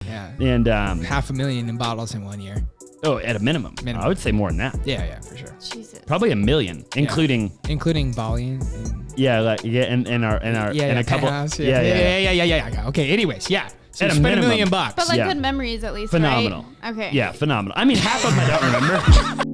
Yeah. And 500,000 in bottles in 1 year. oh, at a minimum. I would say more than that. Yeah, for sure. Jesus. Probably 1 million, including Bali and and a couple. Yeah. Okay. Anyways, yeah. So At a spend $1 minimum. million. But like good memories at least, Phenomenal. right? Okay. Yeah, phenomenal. I mean, half of them I don't remember.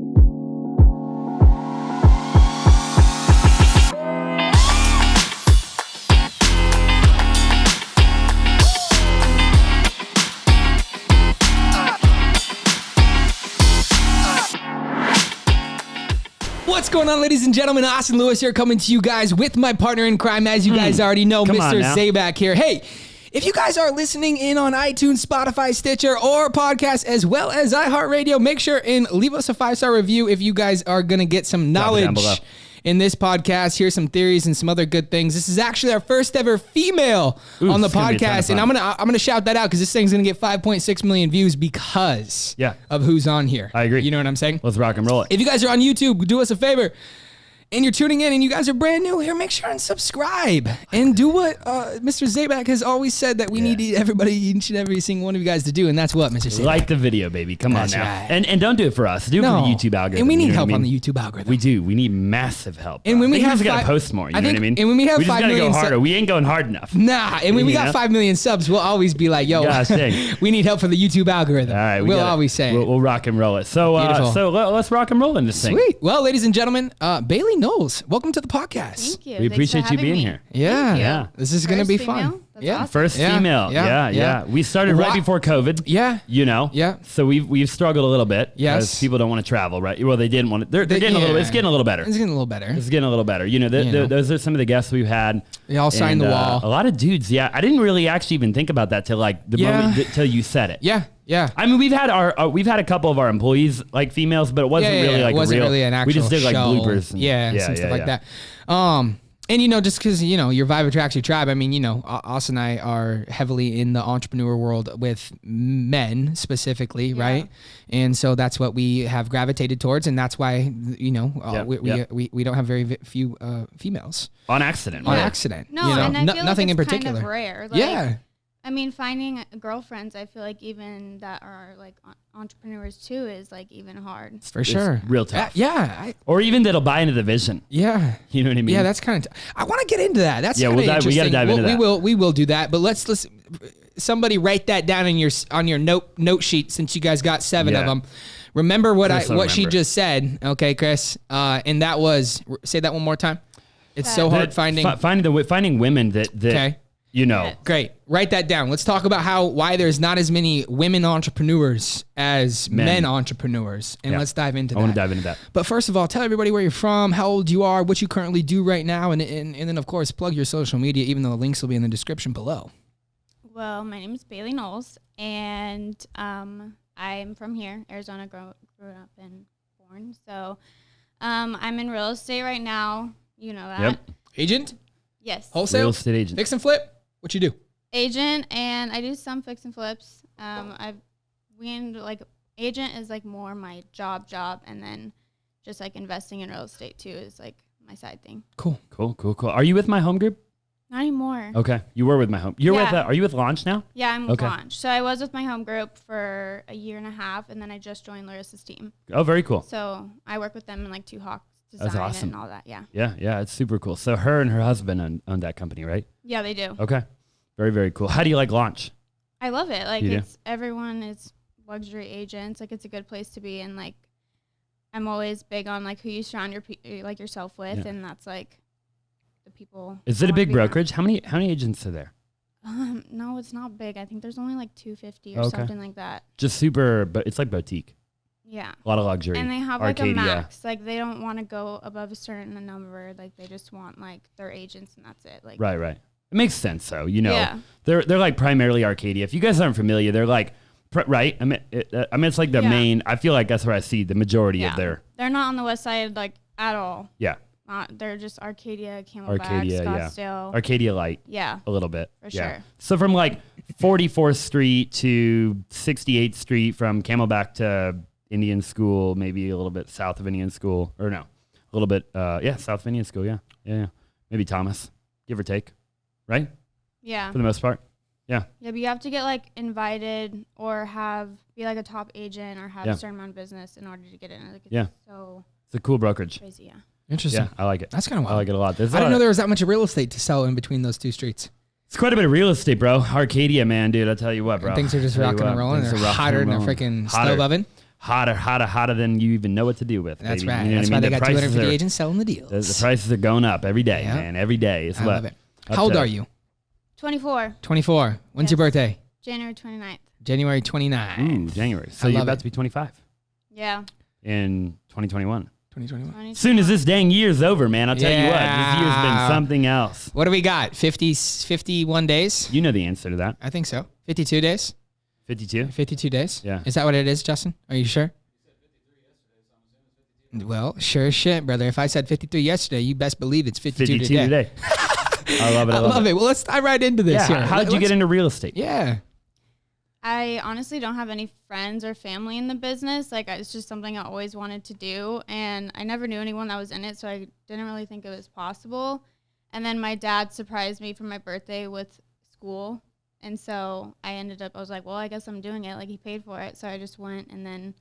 What's going on, ladies and gentlemen? Austin Lewis here, coming to you guys with my partner in crime, as you guys already know, Mr. Zaback here. Hey, if you guys are listening in on iTunes, Spotify, Stitcher, or podcast, as well as iHeartRadio, make sure and leave us a 5-star review if you guys are going to get some knowledge in this podcast. Here's some theories and some other good things. This is actually our first ever female on the podcast, and I'm gonna shout that out because this thing's gonna get 5.6 million views because of who's on here. I agree. You know what I'm saying? Let's rock and roll it. If you guys are on YouTube, do us a favor. And you're tuning in and you guys are brand new here, make sure and subscribe and do what Mr. Zaback has always said that we need everybody, each and every single one of you guys to do. And that's what, Mr. Zaback? Like the video, baby. Come on now. Right. And don't do it for us. Do it for the YouTube algorithm. And we need help on the YouTube algorithm. We do. We need massive help. And when we have got to post more, you know what I mean? And when we have we just 5 gotta million go harder. We ain't going hard enough. Nah, and when we got 5 million subs, we'll always be like, yo, we need help for the YouTube algorithm. All right, we'll always say we'll rock and roll it. So let's rock and roll in this thing. Sweet. Well, ladies and gentlemen, Bailey Knoles, welcome to the podcast. Thank you. We appreciate you being here. Yeah. This is going to be fun. That's awesome. First female. Yeah. We started right before COVID. Yeah. You know. Yeah. So we've struggled a little bit. Yes. Because people don't want to travel, right? Well, they didn't want to. They're getting a little. It's getting a little better. It's getting a little better. It's getting a little better. You know, those are some of the guests we've had. They all signed the wall. A lot of dudes. Yeah. I didn't really actually even think about that till like the moment till you said it. Yeah. Yeah. I mean, we've had a couple of our employees like females, but it wasn't really like it wasn't real. Really an actual we just did like show. bloopers. And, some stuff like that. And, you know, just because, you know, your vibe attracts your tribe. I mean, you know, Us and I are heavily in the entrepreneur world with men specifically, right? And so that's what we have gravitated towards. And that's why, you know, we don't have very few females. On accident. On accident. No, you know? and I feel nothing like in it's particular. kind of rare. Like, I mean, finding girlfriends, I feel like even that are like entrepreneurs too is like even hard. For sure. It's real tough. Or even that'll buy into the vision. Yeah. You know what I mean? Yeah, that's kind of, I want to get into that. That's kind of interesting. We got to dive into that. We will do that, but let's somebody write that down on your note sheet since you guys got 7 of them. Remember what she just said, okay, Chris? And that was, say that one more time. It's so hard finding women that you know. Great. Write that down. Let's talk about why there's not as many women entrepreneurs as men entrepreneurs. And let's dive into that. I want to dive into that. But first of all, tell everybody where you're from, how old you are, what you currently do right now, and then, of course, plug your social media, even though the links will be in the description below. Well, my name is Bailey Knoles, and I'm from here, Arizona, grew up and born. So I'm in real estate right now. You know that. Yep. Agent? Yes. Wholesale? Real estate agent. Fix and flip? What you do? Agent, and I do some fix and flips. Agent is like more my job, and then just like investing in real estate too is like my side thing. Cool. Are you with my home group? Not anymore. Okay, you were with my home. Are you with Launch now? Yeah, I'm with Launch. So I was with my home group for a year and a half, and then I just joined Larissa's team. Oh, very cool. So I work with them in like Two Hawks design. That's awesome. And all that. Yeah. Yeah, it's super cool. So her and her husband own that company, right? Yeah, they do. Okay, very, very cool. How do you like Launch? I love it. Like everyone is luxury agents. Like it's a good place to be, and like I'm always big on like who you surround yourself with, and that's like the people. Is it a big brokerage? How many agents are there? No, it's not big. I think there's only like 250 or something like that. Just super, but it's like boutique. Yeah. A lot of luxury. And they have Arcadia. like a max. Like they don't want to go above a certain number. Like they just want like their agents and that's it. Like Right. It makes sense though. You know, they're like primarily Arcadia. If you guys aren't familiar, they're like, right? I mean, it's like the main, I feel like that's where I see the majority of their. They're not on the west side like at all. Yeah. They're just Arcadia, Camelback, Scottsdale. Arcadia Light. Yeah. A little bit. For sure. So from like 44th Street to 68th Street, from Camelback to Indian School, maybe a little bit south of Indian School, or no, a little bit, south of Indian School, yeah. Maybe Thomas, give or take, right? Yeah. For the most part. Yeah. Yeah, but you have to get like invited or be like a top agent or have a certain amount of business in order to get in. Like, it's so it's a cool brokerage. crazy, yeah. Interesting. Yeah, I like it. That's kind of wild. I like it a lot. I didn't know there was that much real estate to sell in between those two streets. It's quite a bit of real estate, bro. Arcadia, man, dude. I tell you what, bro. And things are just rocking and rolling. They're hotter than a freaking stove oven. Hotter than you even know what to do with. That's baby. right. You know That's what I why mean? they got 250 agents selling the deals. The prices are going up every day, man. Every day. I love it. How old are you? 24. 24. When's your birthday? January 29th. January 29th. Ooh, January. So you're about to be 25. Yeah. In 2021. 2021. Soon as this dang year's over, man, I'll tell you what, this year's been something else. What do we got? 51 days? You know the answer to that. I think so. 52 days? 52? 52 days? Yeah. Is that what it is, Justin? Are you sure? Well, sure as shit, brother. If I said 53 yesterday, you best believe it's 52 today. I love it. I love it. Well, let's dive right into this here. How did you get into real estate? Yeah. I honestly don't have any friends or family in the business. Like, it's just something I always wanted to do, and I never knew anyone that was in it, so I didn't really think it was possible. And then my dad surprised me for my birthday with school, and so I was like, well, I guess I'm doing it. Like, he paid for it, so I just went, and then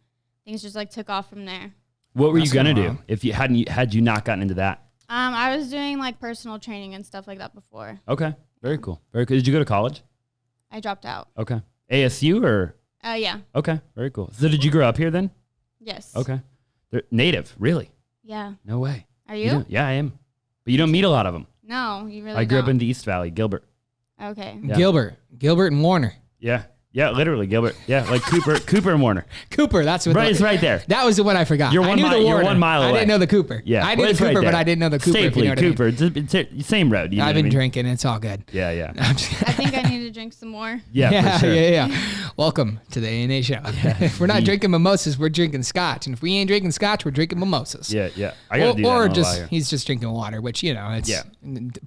things just, like, took off from there. What were you going to do if you had you not gotten into that? I was doing, like, personal training and stuff like that before. Okay. Very cool. Very cool. Did you go to college? I dropped out. Okay. ASU or? Yeah. Okay. Very cool. So did you grow up here then? Yes. Okay. They're native, really? Yeah. No way. Are you? Yeah, I am. But you don't meet a lot of them. No, you really I grew up in the East Valley, Gilbert. Okay. Yeah. Gilbert and Warner. Yeah. Yeah, literally, Gilbert. Yeah, like Cooper and Warner. Cooper, that's what. Right, it's right there. That was the one I forgot. You're I knew the you're Warner. 1 mile away. I didn't know the Cooper. Yeah, I knew the Cooper, but I didn't know the Cooper. Stapley, if you know what Cooper. I mean. It's same road. You know I've been what I mean? drinking. It's all good. Yeah. I think I need to drink some more. Yeah, for sure. Yeah. Welcome to the A&A Show. If we're not drinking mimosas, we're drinking scotch. And if we ain't drinking scotch, we're drinking mimosas. Yeah. I gotta do that. Or just he's just drinking water, which it's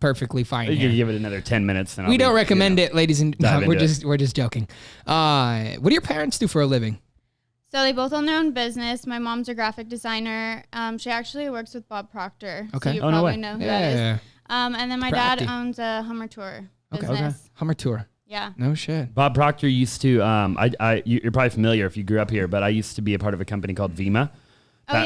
perfectly fine. You can give it another 10 minutes. We don't recommend it, ladies and we're just joking. What do your parents do for a living? So they both own their own business. My mom's a graphic designer. She actually works with Bob Proctor. Okay. So you probably know who that is. Yeah. And then my dad owns a Hummer Tour business. Okay. Hummer Tour. Yeah. No shit. Bob Proctor used to, you're probably familiar if you grew up here, but I used to be a part of a company called Vima.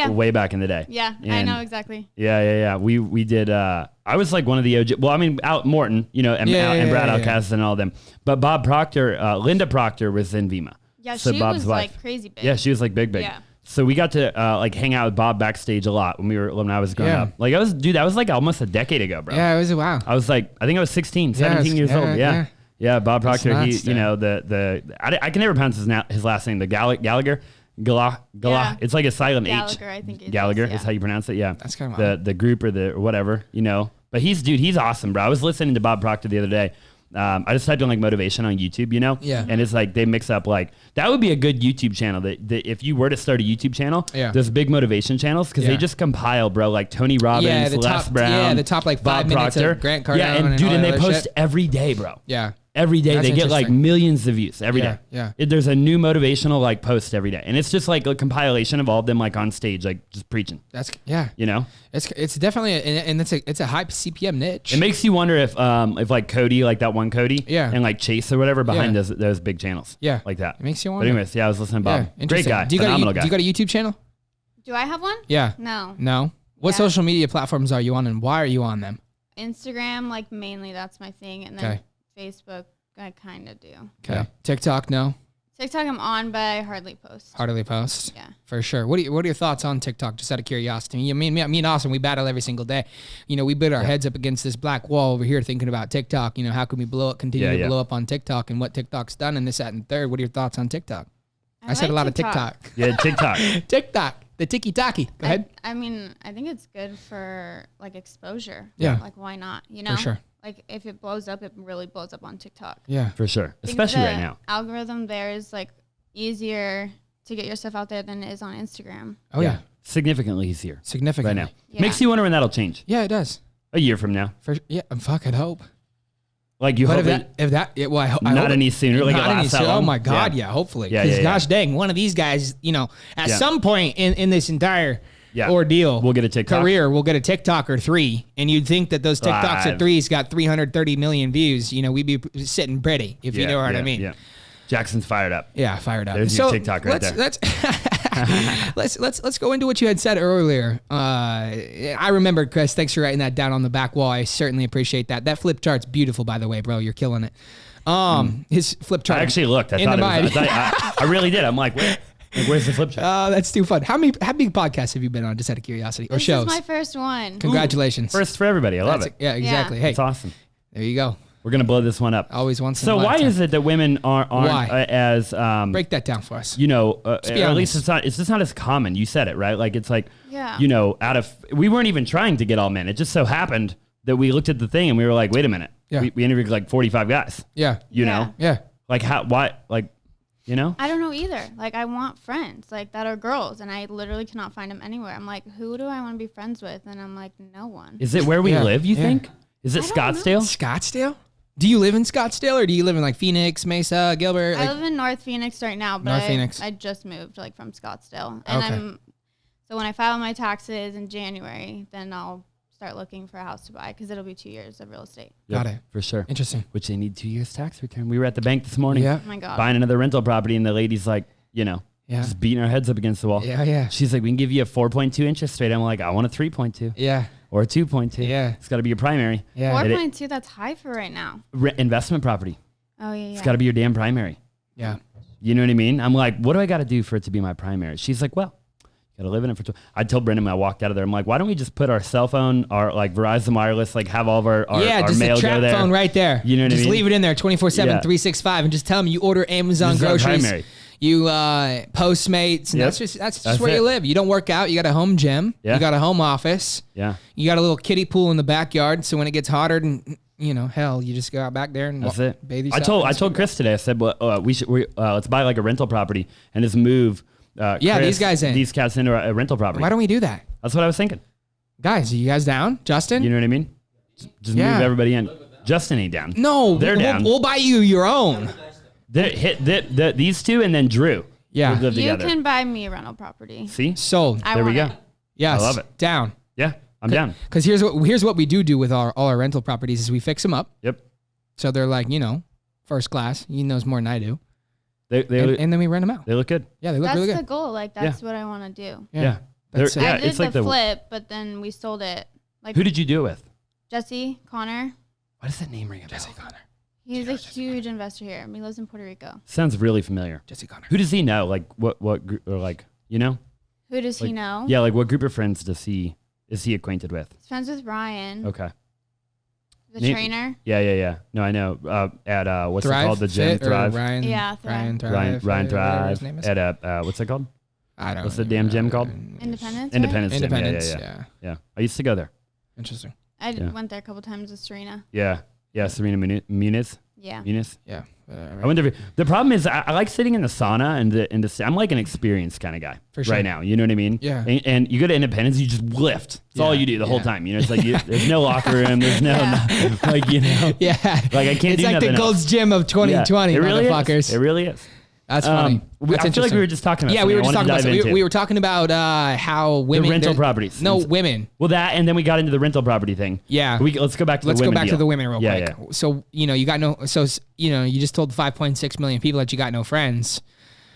Way back in the day. Yeah, And I know exactly. Yeah. We did, I was like one of the OG, well, I mean, Al Morton, and Brad Alcast and all them. But Bob Proctor, Linda Proctor was in Vima. Yeah, so she Bob's was wife. like crazy big. Yeah, she was like big. Yeah. So we got to like hang out with Bob backstage a lot when I was growing up. Like that was like almost a decade ago, bro. Yeah, it was wow. I was like, I think I was 16, 17 years old. Yeah. Bob Proctor, nuts, he, I can never pronounce his last name, the Gallagher. Yeah. It's like a silent Gallagher, H. I think it Gallagher is, is how you pronounce it. Yeah. That's kind of the group or whatever, But he's awesome, bro. I was listening to Bob Proctor the other day. I just typed in like motivation on YouTube, Yeah. And it's like they mix up like that would be a good YouTube channel. That if you were to start a YouTube channel, there's big motivation channels because they just compile, bro, like Tony Robbins, Les Brown, the top like Bob 5 minutes Proctor. of Grant Cardone. Yeah, and all they that post shit. every day, bro. Yeah. Every day That's they get like interesting. millions of views every day. Yeah. There's a new motivational like post every day, and it's just like a compilation of all of them like on stage, like just preaching. It's definitely and it's a high CPM niche. It makes you wonder if like Cody, like that one Cody, and like Chase or whatever behind those big channels, like that. It makes you wonder. But anyways, I was listening to Bob. Great Interesting. guy, Do you phenomenal guy. Do you got a YouTube channel? Do I have one? Yeah. No. What social media platforms are you on, and why are you on them? Instagram, like mainly, that's my thing, and then Facebook, I kind of do. Okay. Yeah. TikTok, no. TikTok, I'm on, but I hardly post. Hardly post. Yeah. For sure. What are your thoughts on TikTok? Just out of curiosity. Me and Austin, we battle every single day. We beat our heads up against this black wall over here, thinking about TikTok. How can we continue to blow up on TikTok and what TikTok's done and this, that, and third. What are your thoughts on TikTok? I said a lot of TikTok. Yeah, TikTok. TikTok. The tiki-taki. Go ahead. I mean, I think it's good for like exposure. Yeah. Like, why not? For sure. Like, if it blows up, it really blows up on TikTok. Yeah. For sure. Especially right now. Algorithm there is like easier to get your stuff out there than it is on Instagram. Oh, yeah. Significantly easier. Significantly. Right now. Yeah. Makes you wonder when that'll change. Yeah, it does. A year from now. Fucking hope. Like you hope I hope not any sooner. Like not it any lasts that sooner. long. Oh my God, hopefully. Yeah, Because gosh dang, one of these guys, at some point in this entire ordeal. We'll get a TikTok. Career, we'll get a TikTok or 3. And you'd think that those TikToks at 3's got 330 million views. You know, we'd be sitting pretty, if you know what I mean. Yeah. Jackson's fired up. Yeah, fired up. There's your TikTok right there. Let's go into what you had said earlier. I remember, Chris. Thanks for writing that down on the back wall. I certainly appreciate that. That flip chart's beautiful, by the way, bro. You're killing it. His flip chart. I actually looked. I really did. I'm like, where's the flip chart? Oh, that's too fun. How many podcasts have you been on, just out of curiosity, or shows? This is my first one. Congratulations. First for everybody. I love it. Yeah, exactly. Yeah. Hey, it's awesome. There you go. We're gonna blow this one up. Always once. So why is it that women aren't as break that down for us? You know, at least it's just not as common. You said it right. Like it's like, you know, we weren't even trying to get all men. It just so happened that we looked at the thing and we were like, wait a minute. Yeah. We interviewed like 45 guys. Yeah. You know. Yeah. Like how? Why? Like, you know. I don't know either. Like I want friends like that are girls, and I literally cannot find them anywhere. I'm like, who do I want to be friends with? And I'm like, no one. Is it where we live? You think? Is it Scottsdale? Scottsdale. Do you live in Scottsdale or do you live in like Phoenix, Mesa, Gilbert? I live in North Phoenix right now, but I just moved like from Scottsdale. And so when I file my taxes in January, then I'll start looking for a house to buy because it'll be 2 years of real estate. Got it. For sure. Interesting. Which they need 2 years tax return. We were at the bank this morning. Yeah. Oh my God. Buying another rental property and the lady's like, you know, just beating our heads up against the wall. Yeah. She's like, we can give you a 4.2 interest rate. I'm like, I want a 3.2. Yeah. Or a 2.2. Yeah. It's got to be your primary. Yeah. 4.2, that's high for right now. Investment property. Oh, yeah. It's got to be your damn primary. Yeah. You know what I mean? I'm like, what do I got to do for it to be my primary? She's like, well, you got to live in it for I told Brendan when I walked out of there, I'm like, why don't we just put our cell phone, our like Verizon wireless, like have all of our just mail a trap go there. phone right there. You know what I mean? Just leave it in there 24/7, 365 and just tell them you order Amazon groceries. Primary. You Postmates, and that's just where you live. You don't work out. You got a home gym. Yeah. You got a home office. Yeah. You got a little kiddie pool in the backyard. So when it gets hotter, and you know, hell, you just go out back there and bathe yourself. I told Chris today. I said, well, let's buy like a rental property and just move. These guys in. These cats into a rental property. Why don't we do that? That's what I was thinking. Guys, are you guys down? Justin? You know what I mean? Just move everybody in. Justin ain't down. No, they're down. We'll buy you your own. These two and then Drew. Yeah. Live you together. can buy me a rental property. See? Sold. There we go. Yes. I love it. Down. Yeah, I'm down. Because here's what we do with all our rental properties is we fix them up. Yep. So they're like, you know, first class. He knows more than I do. And then we rent them out. They look good. Yeah, they look really good. That's the goal. Like, that's what I want to do. Yeah. I did the flip, but then we sold it. Like, who did you do it with? Jesse Connor. Why does that name ring a bell? Jesse Connor. He's a huge investor here. He lives in Puerto Rico. Sounds really familiar. Jesse Connor. Who does he know? Like what group, or like, you know? Who does he know? Yeah, like what group of friends is he acquainted with? He's friends with Ryan. Okay. The trainer. Yeah. No, I know. At what's Thrive, it called? The gym Thrive. Ryan. Yeah, Thrive. Ryan Thrive. At what's it called? I don't know. What's the damn gym called? Independence. Independence Gym. Yeah. I used to go there. Interesting. I went there a couple times with Serena. Yeah, Serena Muniz. Yeah. Muniz. Yeah. I went there. The problem is I like sitting in the sauna and I'm like an experienced kind of guy right now. You know what I mean? Yeah. And you go to Independence, you just lift. That's all you do the whole time. You know, it's like there's no locker room. There's no like, you know. Yeah. Like I can't do nothing else. It's like the Gold's Gym of 2020, it really motherfuckers. Is. It really is. That's funny. I feel like we were just talking about. Yeah, we were just talking about. We were talking about how women the rental properties. No, women. Well, that and then we got into the rental property thing. Yeah. Let's go back to the women. Let's go back to the women real quick. Yeah. So you just told 5.6 million people that you got no friends.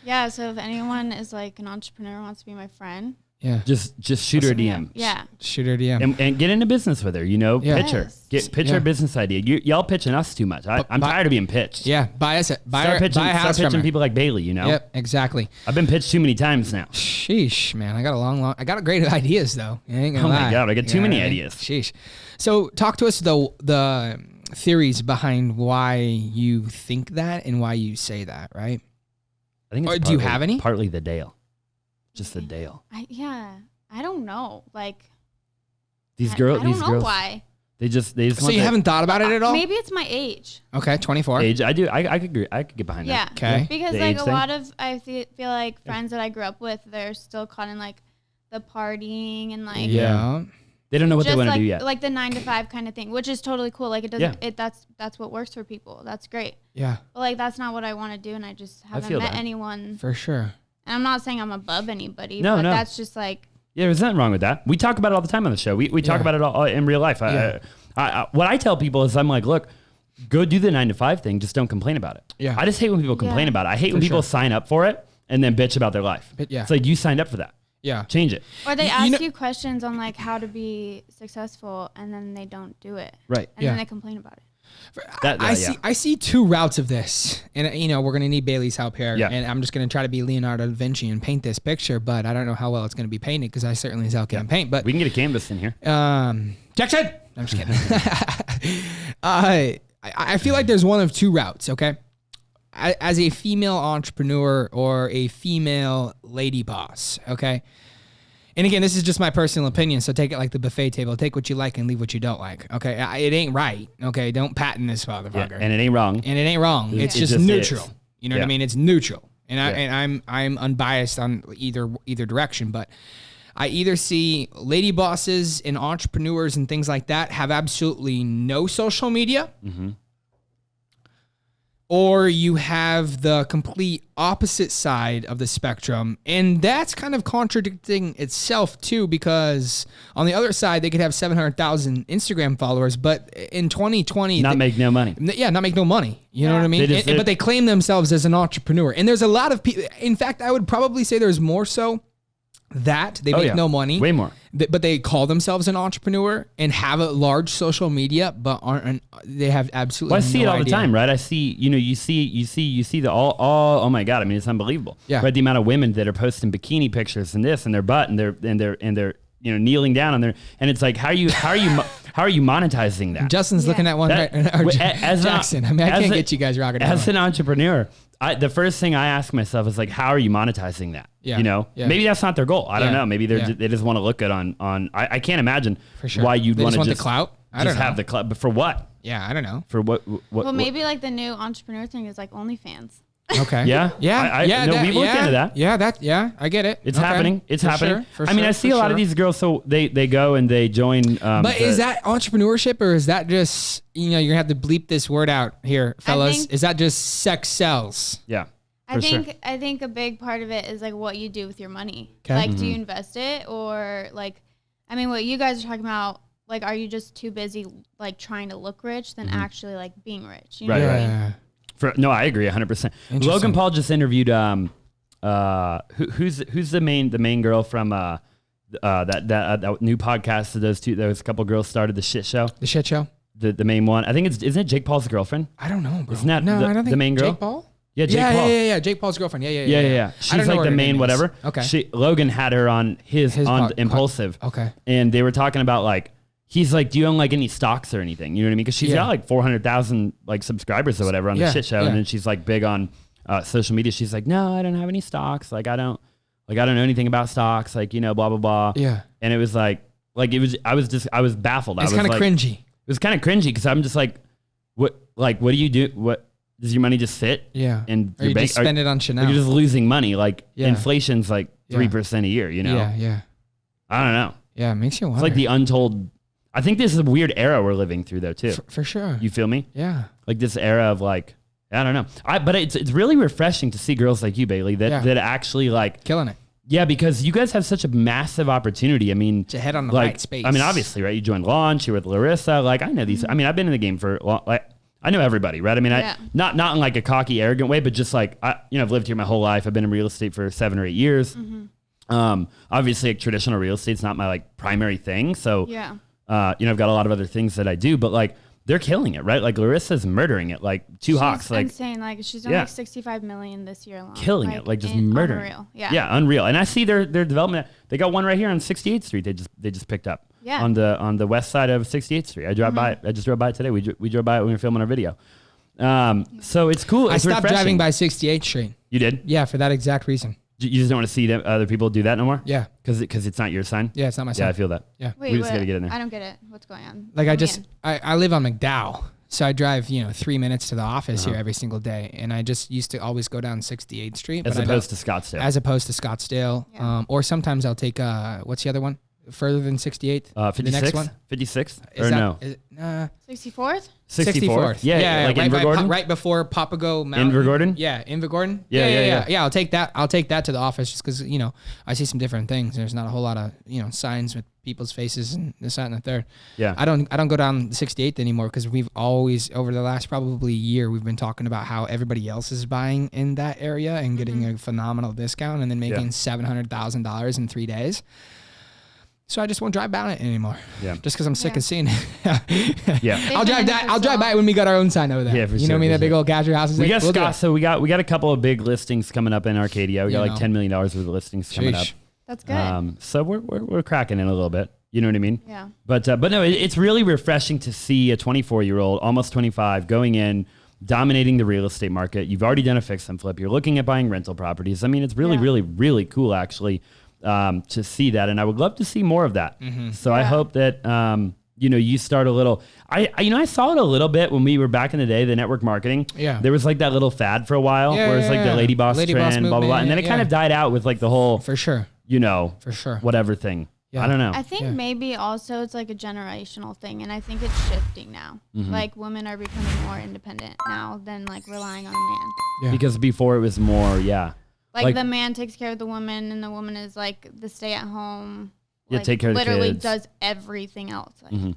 Yeah. So if anyone is like an entrepreneur wants to be my friend. Yeah. Just shoot her a DM. Yeah. Shoot her a DM. And get into business with her, you know, pitch her. Pitch her a business idea. Y'all pitching us too much. I'm tired of being pitched. Yeah. Buy a house start pitching from her. people like Bailey, you know? Yep, exactly. I've been pitched too many times now. Sheesh, man. I got great ideas though. I ain't gonna lie. My God, I got too many ideas. Sheesh. So talk to us the theories behind why you think that and why you say that, right? I think do you have any? Partly the Dale. Just the Dale. I don't know. Like these girls. I don't know why. They just. So you haven't thought about it at all? Maybe it's my age. Okay, 24. Age. I do. I could agree. I could get behind that. Yeah. Okay. Because like a lot of I feel like friends that I grew up with, they're still caught in like the partying and like They don't know what they want to do yet. Like the 9 to 5 kind of thing, which is totally cool. Like it doesn't. That's what works for people. That's great. Yeah. But like that's not what I want to do, and I just haven't met anyone. For sure. And I'm not saying I'm above anybody. No. That's just like Yeah, there's nothing wrong with that. We talk about it all the time on the show. We talk about it all in real life. What I tell people is I'm like, look, go do the 9 to 5 thing. Just don't complain about it. Yeah. I just hate when people complain about it. I hate when people sign up for it and then bitch about their life. It's like, you signed up for that. Yeah. Change it. Or they ask you questions on like how to be successful and then they don't do it. Right. And then they complain about it. I see 2 routes of this, and we're gonna need Bailey's help here. Yeah. And I'm just gonna try to be Leonardo da Vinci and paint this picture, but I don't know how well it's gonna be painted because I certainly as hell can't paint. But we can get a canvas in here. Jackson. I'm just kidding. I feel like there's one of 2 routes. Okay, as a female entrepreneur or a female lady boss. Okay. And again, this is just my personal opinion, so take it like the buffet table. Take what you like and leave what you don't like. Okay, it ain't right. Okay, don't patent this motherfucker. Yeah, and it ain't wrong. It's just neutral. Is. You know what I mean? It's neutral, and I'm unbiased on either direction. But I either see lady bosses and entrepreneurs and things like that have absolutely no social media. Mm-hmm. Or you have the complete opposite side of the spectrum. And that's kind of contradicting itself too, because on the other side, they could have 700,000 Instagram followers, but in 2020... make no money. Yeah, not make no money. You know what I mean? But they claim themselves as an entrepreneur. And there's a lot of people... In fact, I would probably say there's more so that they make no money. Way more. But they call themselves an entrepreneur and have a large social media, but they have absolutely I see no it all idea. the time, right? I see, you see the all, oh my God. I mean, it's unbelievable. Yeah. Right. The amount of women that are posting bikini pictures and this and their butt and they're kneeling down on their, and it's like, how are you monetizing that? Justin's looking at one right now. Jackson. I can't get you guys rocking. As an entrepreneur, the first thing I ask myself is like, how are you monetizing that? Yeah. Maybe that's not their goal. I don't know. Maybe they just want to look good on. I can't imagine for sure. why you'd want to the clout. I don't know. Have the clout, but for what? Yeah, I don't know. For what? Well, maybe like the new entrepreneur thing is like OnlyFans. Okay. Yeah. No, we've looked into that. Yeah, I get it. It's happening. It's happening. Sure, I mean, I see a lot of these girls, so they go and they join. But is that entrepreneurship, or is that just you're gonna have to bleep this word out here, fellas? Is that just sex sells? Yeah. I think a big part of it is like what you do with your money. Okay. Like, do you invest it, or like, I mean, what you guys are talking about, like, are you just too busy like trying to look rich than actually like being rich? You know what I mean? No, I agree 100%. Logan Paul just interviewed who's the main girl from that new podcast that those couple girls started, the shit show. The shit show. The main one. I think isn't it Jake Paul's girlfriend? I don't know, bro. Isn't that I don't think the main girl? Jake Paul? Yeah, Jake Paul. Yeah. Jake Paul's girlfriend. Yeah. She's like the main whatever. Okay. Logan had her on his Impulsive. Okay. And they were talking about like, he's like, do you own like any stocks or anything? You know what I mean? Because she's got like 400,000 like subscribers or whatever on the shit show. Yeah. And then she's like big on social media. She's like, no, I don't have any stocks. I don't know anything about stocks. Like, blah, blah, blah. Yeah. And it was I was baffled. It's kind of cringy. It was kind of cringy because I'm just like, what do you do? What does your money just sit? Yeah. And or you just spend it on Chanel. You're just losing money. Like inflation's like 3% a year, Yeah. I don't know. Yeah. It makes you wonder. It's like the untold. I think this is a weird era we're living through though too. For sure. You feel me? Yeah. Like this era of like, I don't know. But it's really refreshing to see girls like you, Bailey, that actually like killing it. Yeah, because you guys have such a massive opportunity. I mean, to head on the right space. I mean, obviously, right? You joined Launch, you're with Larissa. Like, I know these. I mean, I've been in the game for like, I know everybody, right? I mean, not in like a cocky, arrogant way, but just like I've lived here my whole life. I've been in real estate for 7 or 8 years. Mm-hmm. Obviously, like, traditional real estate's not my like primary thing. So I've got a lot of other things that I do, but like they're killing it, right? Like Larissa's murdering it, like she's hawks, like insane. Like she's done like 65 million this year alone, killing it, like just murdering. Unreal. Yeah, unreal. And I see their development. They got one right here on 68th Street. They just picked up on the west side of 68th Street. I drove by it. I just drove by it today. We drove by it when we were filming our video. So it's cool. I it's stopped refreshing. driving by 68th Street. You did? Yeah, for that exact reason. You just don't want to see other people do that no more? Yeah. Because it's not your sign? Yeah, it's not my sign. Yeah, I feel that. Yeah. Wait, we just got to get in there. I don't get it. What's going on? Like I live on McDowell. So I drive, 3 minutes to the office here every single day. And I just used to always go down 68th Street. As opposed to Scottsdale. As opposed to Scottsdale. Yeah. Or sometimes I'll take, what's the other one? further than 68th? 56th? The next one? 56th? Is or that, no? 64th? 64th? Yeah, like right, Invergordon? right before Papago Mountain. Invergordon? Yeah, Invergordon. Yeah. Yeah, I'll take that. I'll take that to the office just because, you know, I see some different things. There's not a whole lot of, you know, signs with people's faces and this, that, and the third. Yeah. I don't go down the 68th anymore because we've always, over the last probably year, we've been talking about how everybody else is buying in that area and getting a phenomenal discount and then making $700,000 in 3 days. So I just won't drive by it anymore. Yeah. Just because I'm sick of seeing it. Yeah. I'll drive by it when we got our own sign over there. Yeah, for you sure, know what I mean? That big sure. old gadget houses. We got Scott. So we got a couple of big listings coming up in Arcadia. We got like $10 million worth of listings coming up. That's good. So we're cracking in a little bit. You know what I mean? Yeah. But no, it's really refreshing to see a 24-year-old, almost 25, going in, dominating the real estate market. You've already done a fix and flip. You're looking at buying rental properties. I mean, it's really, really, really cool actually. To see that, and I would love to see more of that. So I hope that you know, you start a little. I saw it a little bit when we were back in the day, the network marketing. Yeah, there was like that little fad for a while, where it's like the lady boss trend, movement, blah blah blah, and then it kind of died out with like the whole for sure, you know, for sure, whatever thing. Yeah. I don't know. I think maybe also it's like a generational thing, and I think it's shifting now. Like women are becoming more independent now than like relying on a man. Yeah. Because before it was more, Like the man takes care of the woman, and the woman is like the stay-at-home. Yeah, take care of the kids. Literally does everything else. Like,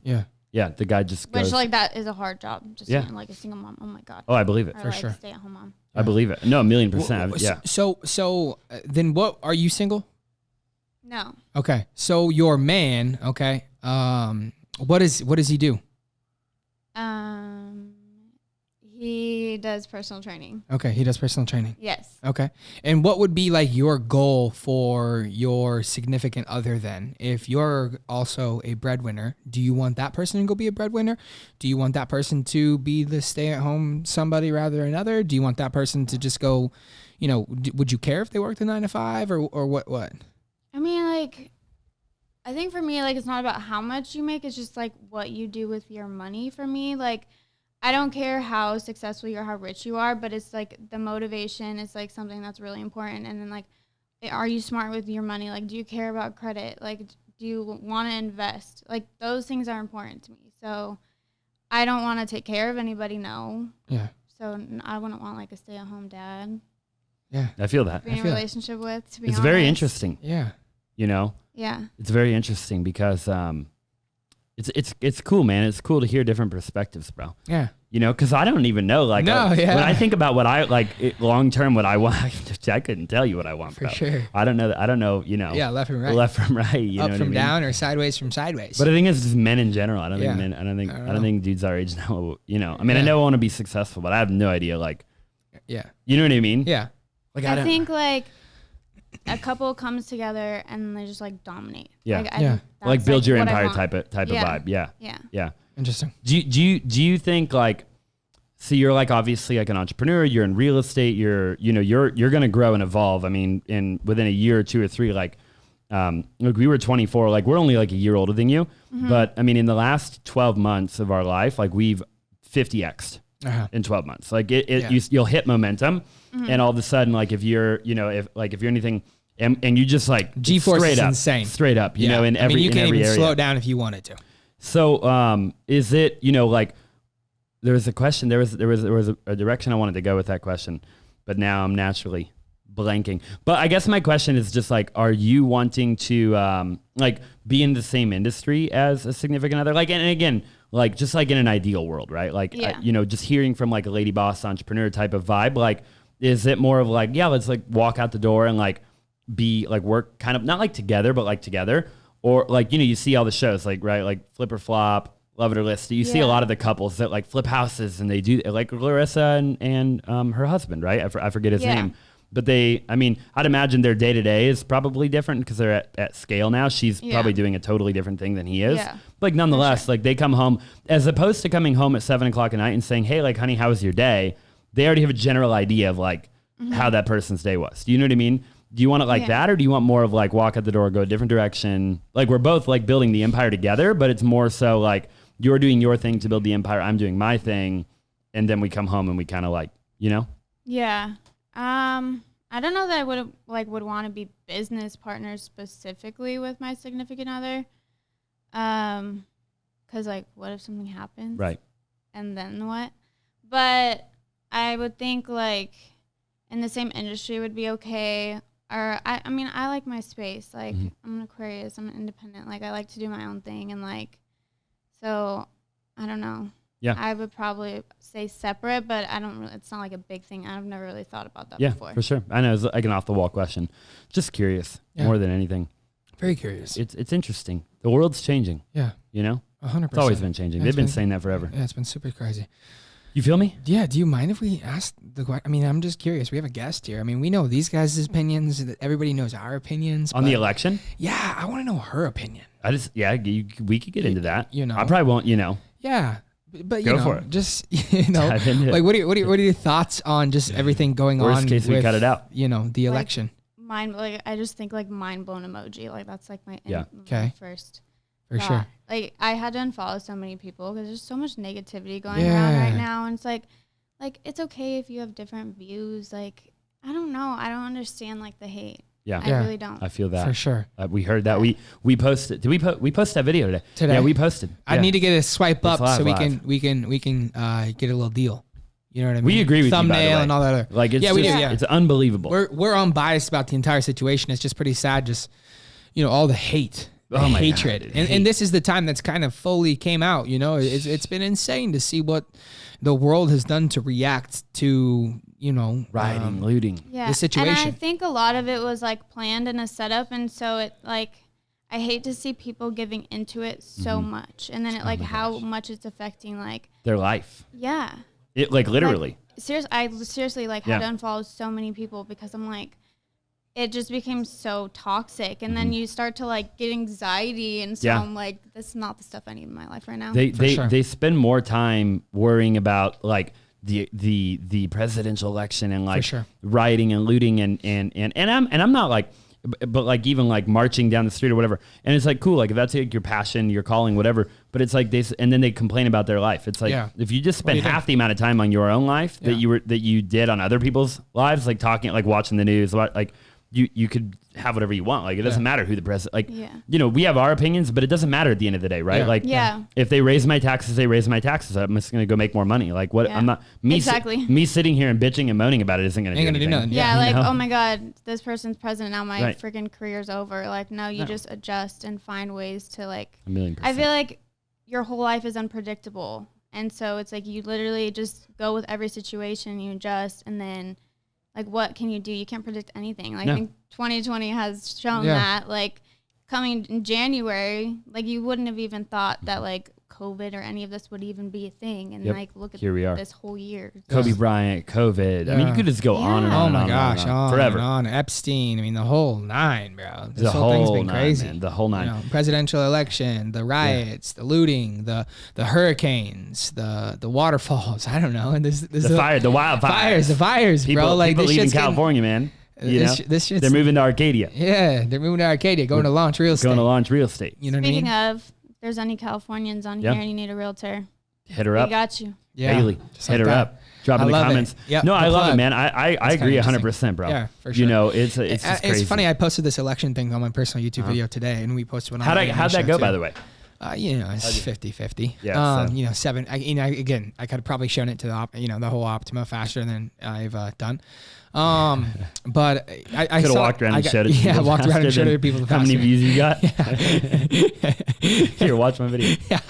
Yeah. The guy just goes. Which like that is a hard job. Just being like a single mom. Oh my god. Oh, I believe it or for like sure. Stay-at-home mom. I believe it. No, 1,000,000%. Yeah. So then, what are you single? No. Okay. So your man. Okay. What does he do? He does personal training. Okay, he does personal training. Yes. Okay. And what would be like your goal for your significant other then? If you're also a breadwinner, do you want that person to go be a breadwinner? Do you want that person to be the stay-at-home somebody rather than another? Do you want that person to just go, you know, would you care if they worked a 9 to 5 or what? I mean, like, I think for me, like, it's not about how much you make. It's just like what you do with your money for me. Like, I don't care how successful you are, how rich you are, but it's like the motivation is like something that's really important. And then like, are you smart with your money? Like, do you care about credit? Like, do you want to invest? Like, those things are important to me. So I don't want to take care of anybody, no. Yeah. So I wouldn't want like a stay-at-home dad. Yeah. I feel that. To be in a relationship with, to be honest. It's very interesting. Yeah. You know? Yeah. It's very interesting because it's cool, man. It's cool to hear different perspectives, bro. Yeah. You know, because I don't even know. Like, when I think about what I like long term, what I want, I couldn't tell you what I want, bro. For sure. I don't know. I don't know. You know. Yeah, left from right. Left from right. You Up know from what down I mean? Or sideways from sideways. But I think it's just men in general. I don't think men. I don't think dudes our age now. You know. I mean, I know I want to be successful, but I have no idea. Like. Yeah. You know what I mean? Yeah. Like I think like a couple comes together and they just like dominate. Yeah. Like, I like build your empire type of vibe. Yeah. Yeah. Yeah. Interesting. Do you think like, so you're like obviously like an entrepreneur, you're in real estate, you're going to grow and evolve. I mean, within a year or 2 or 3, like we were 24, like we're only like a year older than you. But I mean, in the last 12 months of our life, like we've 50x'd in 12 months. Like you'll hit momentum and all of a sudden, like if you're anything and you just like G-force is insane. Straight up, you know, in every you can even area. slow it down if you wanted to. So, is it, you know, like there was a question, there was a direction I wanted to go with that question, but now I'm naturally blanking. But I guess my question is just like, are you wanting to, like be in the same industry as a significant other? Like, and again, like just like in an ideal world, right? Like, you know, just hearing from like a lady boss entrepreneur type of vibe, like, is it more of like, let's like walk out the door and like be like work kind of not like together, but like together? Or like, you know, you see all the shows like, right, like Flip or Flop, Love It or List. You see a lot of the couples that like flip houses and they do like Larissa and her husband, right? I forget his name. But I'd imagine their day-to-day is probably different because they're at scale now. She's probably doing a totally different thing than he is. Yeah. But like, nonetheless, like they come home, as opposed to coming home at 7 o'clock at night and saying, hey, like, honey, how was your day? They already have a general idea of like how that person's day was. Do you know what I mean? Do you want it like that, or do you want more of like walk out the door, go a different direction? Like we're both like building the empire together, but it's more so like you're doing your thing to build the empire, I'm doing my thing, and then we come home and we kind of like, you know? Yeah. I don't know that I would want to be business partners specifically with my significant other. 'Cause like, what if something happens? Right. And then what? But I would think like in the same industry would be okay. Or I mean, I like my space. Like I'm an Aquarius. I'm independent. Like I like to do my own thing. And like, so I don't know. Yeah. I would probably say separate, but I don't really, it's not like a big thing. I've never really thought about that Yeah, before. for sure. I know it's like an off the wall question. Just curious more than anything. Very curious. It's interesting. The world's changing. Yeah. You know? 100%. It's always been changing. They've been saying that forever. Yeah, it's been super crazy. You feel me? Yeah. Do you mind if we ask the question? I mean, I'm just curious. We have a guest here. I mean, we know these guys' opinions. Everybody knows our opinions. On the election? Yeah. I want to know her opinion. We could get into that. You know. I probably won't, Yeah. But Go for it. Just, Dive into like, it. what are your thoughts on just everything going on? Worst case, we cut it out. The election. I just think like mind blown emoji. Like that's like my Okay. first For thought. sure. Like I had to unfollow so many people because there's so much negativity going around right now, and it's like it's okay if you have different views. Like I don't know, I don't understand like the hate. Yeah. I really don't. I feel that. For sure. We heard that. We posted. Did we post that video today? Yeah, we posted. I need to get a swipe up live, so we can get a little deal. You know what I mean? We agree with Thumbnail you, by the way. and all that other. Like it's we do. Yeah. It's unbelievable. We're unbiased about the entire situation. It's just pretty sad. Just all the hate. Oh my hatred. God, and this is the time that's kind of fully came out. It's been insane to see what the world has done to react to rioting, looting. Yeah. the situation. And I think a lot of it was like planned and a setup, and so it like I hate to see people giving into it so much, and then it how much it's affecting like Their life. Yeah. It like literally. I seriously like had to unfollow so many people because I'm like, it just became so toxic, and then you start to like get anxiety, and so I'm like, this is not the stuff I need in my life right now. They spend more time worrying about like the presidential election and like rioting and looting and I'm not like, but like even like marching down the street or whatever, and it's like cool, like if that's like your passion, your calling, whatever, but it's like and then they complain about their life. It's like if you just spend half the amount of time on your own life that you did on other people's lives, like talking, like watching the news, like you could have whatever you want. Like it doesn't matter who the president, like we have our opinions, but it doesn't matter at the end of the day, right? If they raise my taxes, they raise my taxes. I'm just gonna go make more money. Like what? I'm not me sitting here and bitching and moaning about it isn't gonna do anything. Nothing. Oh my God, this person's president now. My freaking career's over. Like no, you just adjust and find ways to like. 1,000,000%. I feel like your whole life is unpredictable, and so it's like you literally just go with every situation, you adjust, and then. Like, what can you do? You can't predict anything. Like, I think 2020 has shown that. Like, coming in January, like, you wouldn't have even thought that, like, COVID or any of this would even be a thing. And, like, look at here we are. This whole year. Kobe Bryant, COVID. Yeah. I mean, you could just go on and on. Oh, my gosh. On forever. And on. Epstein. I mean, the whole nine, bro. This whole thing's been crazy. Man. The whole nine. Presidential election, the riots, the looting, the hurricanes, the waterfalls. I don't know. And the fire, the wildfires. The fires, people, bro. Like, people leaving California, man. They're moving to Arcadia. Yeah, they're moving to Arcadia, going to launch real estate. Going to launch real estate. You know what I mean? Speaking of, if there's any Californians on here and you need a realtor, hit her up. We got you. Yeah, Bailey, hit her up. Drop in the comments. Yep, no, I love it, man. I agree 100%, bro. Yeah, for sure. It's just crazy. It's funny. I posted this election thing on my personal YouTube video today, and we posted one on How'd that go, by the way? It's 50-50. Yeah. 7. I could have probably shown it to the whole Optima faster than I've done. But I could have walked around and showed it. Yeah, walked around and showed it to people. How many views you got? Here, watch my video. Yeah.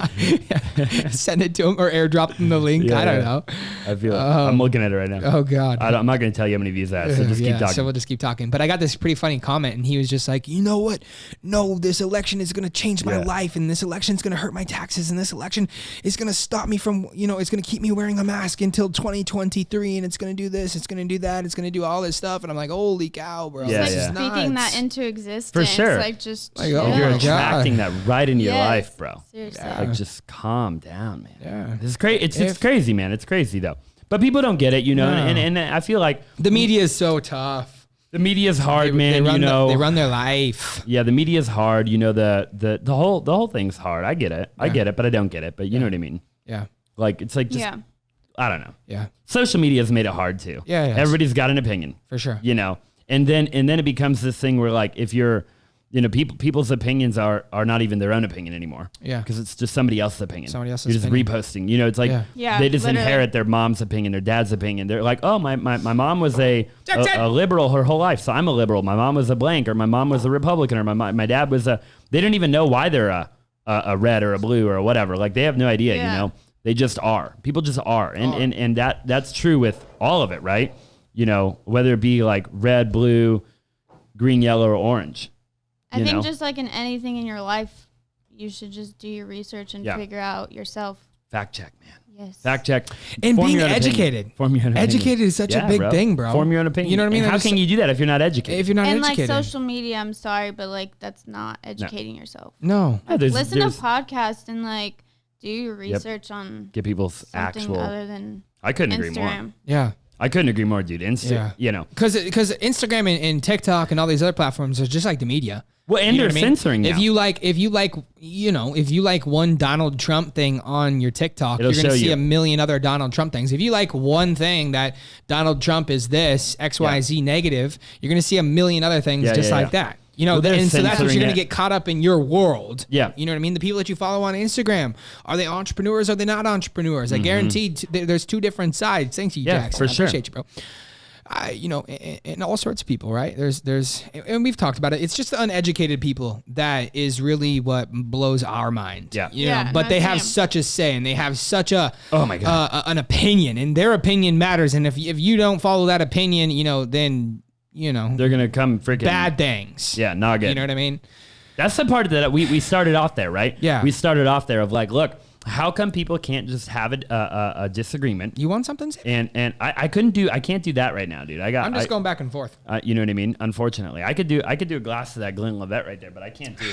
Send it to them or airdrop them the link. I don't know. I feel it. I'm looking at it right now. Oh God. I'm not going to tell you how many views that. So just keep talking. So we'll just keep talking. But I got this pretty funny comment, and he was just like, you know what? No, this election is going to change my life, and this election is going to hurt my taxes, and this election is going to stop me from, it's going to keep me wearing a mask until 2023, and it's going to do this, it's going to do that, it's going to do all this stuff. And I'm like, holy cow, bro. Yeah, speaking that into existence. For sure. Like just you're attracting that right into your life, bro. Seriously. Like just calm down, man. Yeah. This is crazy. It's crazy, man. It's crazy though. But people don't get it, and I feel like the media is so tough. The media is hard, man. They run their life. Yeah, the media is hard. The whole thing's hard. I get it. I get it, but I don't get it. But you know what I mean? Yeah. Like it's like just I don't know. Yeah. Social media has made it hard too. Yeah. Everybody's got an opinion. For sure. And then it becomes this thing where like, if you're, people's opinions are not even their own opinion anymore. Yeah. Because it's just somebody else's opinion. Somebody else's You're just opinion. reposting. It's like they just inherit their mom's opinion, their dad's opinion. They're like, oh, my mom was a liberal her whole life, so I'm a liberal. My mom was a blank, or my mom was a Republican, or my dad was a. They don't even know why they're a red or a blue or whatever. Like they have no idea. They just are. People just are, and that's true with all of it, right? Whether it be like red, blue, green, yellow, or orange. I think just like in anything in your life, you should just do your research and figure out yourself. Fact check, man. Yes. Fact check. And being educated. Form your own opinion. Educated is such a big thing, bro. Form your own opinion. You know what I mean? And how can you do that if you're not educated? If you're not educated. And like social media, I'm sorry, but like that's not educating yourself. No. Listen to podcasts and like do your research on get people's something actual other than I couldn't Instagram. agree more. Yeah. I couldn't agree more, dude. Because Instagram and TikTok and all these other platforms are just like the media. Well, and they're censoring now. If you like one Donald Trump thing on your TikTok, you're going to see a million other Donald Trump things. If you like one thing that Donald Trump is this XYZ negative, you're going to see a million other things like that. And so that's what you're going to get caught up in your world. Yeah. You know what I mean? The people that you follow on Instagram, are they entrepreneurs? Are they not entrepreneurs? I guarantee there's two different sides. Thank you, Jackson. For sure. I appreciate you, bro. And all sorts of people, right? There's, and we've talked about it. It's just the uneducated people that is really what blows our mind. Yeah. But they have such a say, and they have such a an opinion, and their opinion matters. And if you don't follow that opinion, then they're gonna come freaking bad things. Yeah, not good. You know what I mean? That's the part that we started off there, right? Yeah. We started off there of like, look, how come people can't just have a disagreement? You want something? And I can't do that right now, dude. I'm just going back and forth. You know what I mean? Unfortunately, I could do a glass of that Glenlivet right there, but I can't do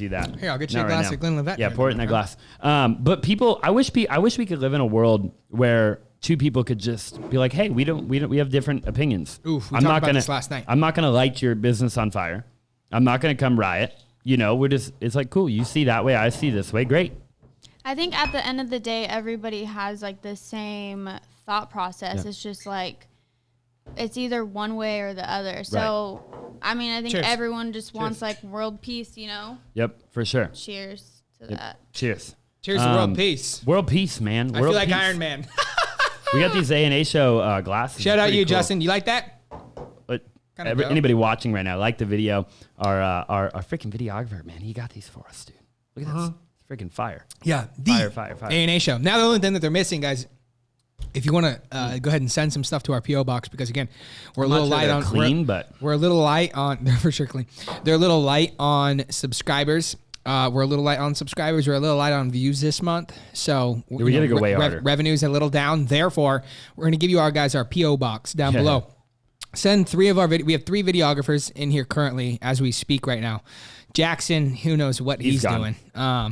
that. Here, I'll get you a glass of Glenlivet. Yeah, pour it in that glass. But people, I wish we could live in a world where two people could just be like, hey, we have different opinions. Oof, we talked about this last night. I'm not gonna light your business on fire. I'm not gonna come riot. It's like, cool. You see that way, I see this way. Great. I think at the end of the day, everybody has like the same thought process. Yeah. It's just like, it's either one way or the other. So, I mean, I think everyone just wants like world peace, Yep, for sure. Cheers to that. Cheers. Cheers to world peace. World peace, man. I feel like Iron Man. We got these A&A Show glasses. Shout out you, cool. Justin. You like that? But anybody watching right now, like the video, our freaking videographer, man, he got these for us, dude. Look at this. Freaking fire. Yeah. Fire. A&A Show. Now, the only thing that they're missing, guys, if you want to go ahead and send some stuff to our P.O. box, because again, we're a little light on clean, but we're a little light on, they're for sure clean. They're a little light on subscribers. We're a little light on subscribers. We're a little light on views this month. So we got to go way harder. Revenue's a little down. Therefore, we're going to give you our P.O. box down below. Send three of our we have three videographers in here currently as we speak right now. Jackson, who knows what he's doing.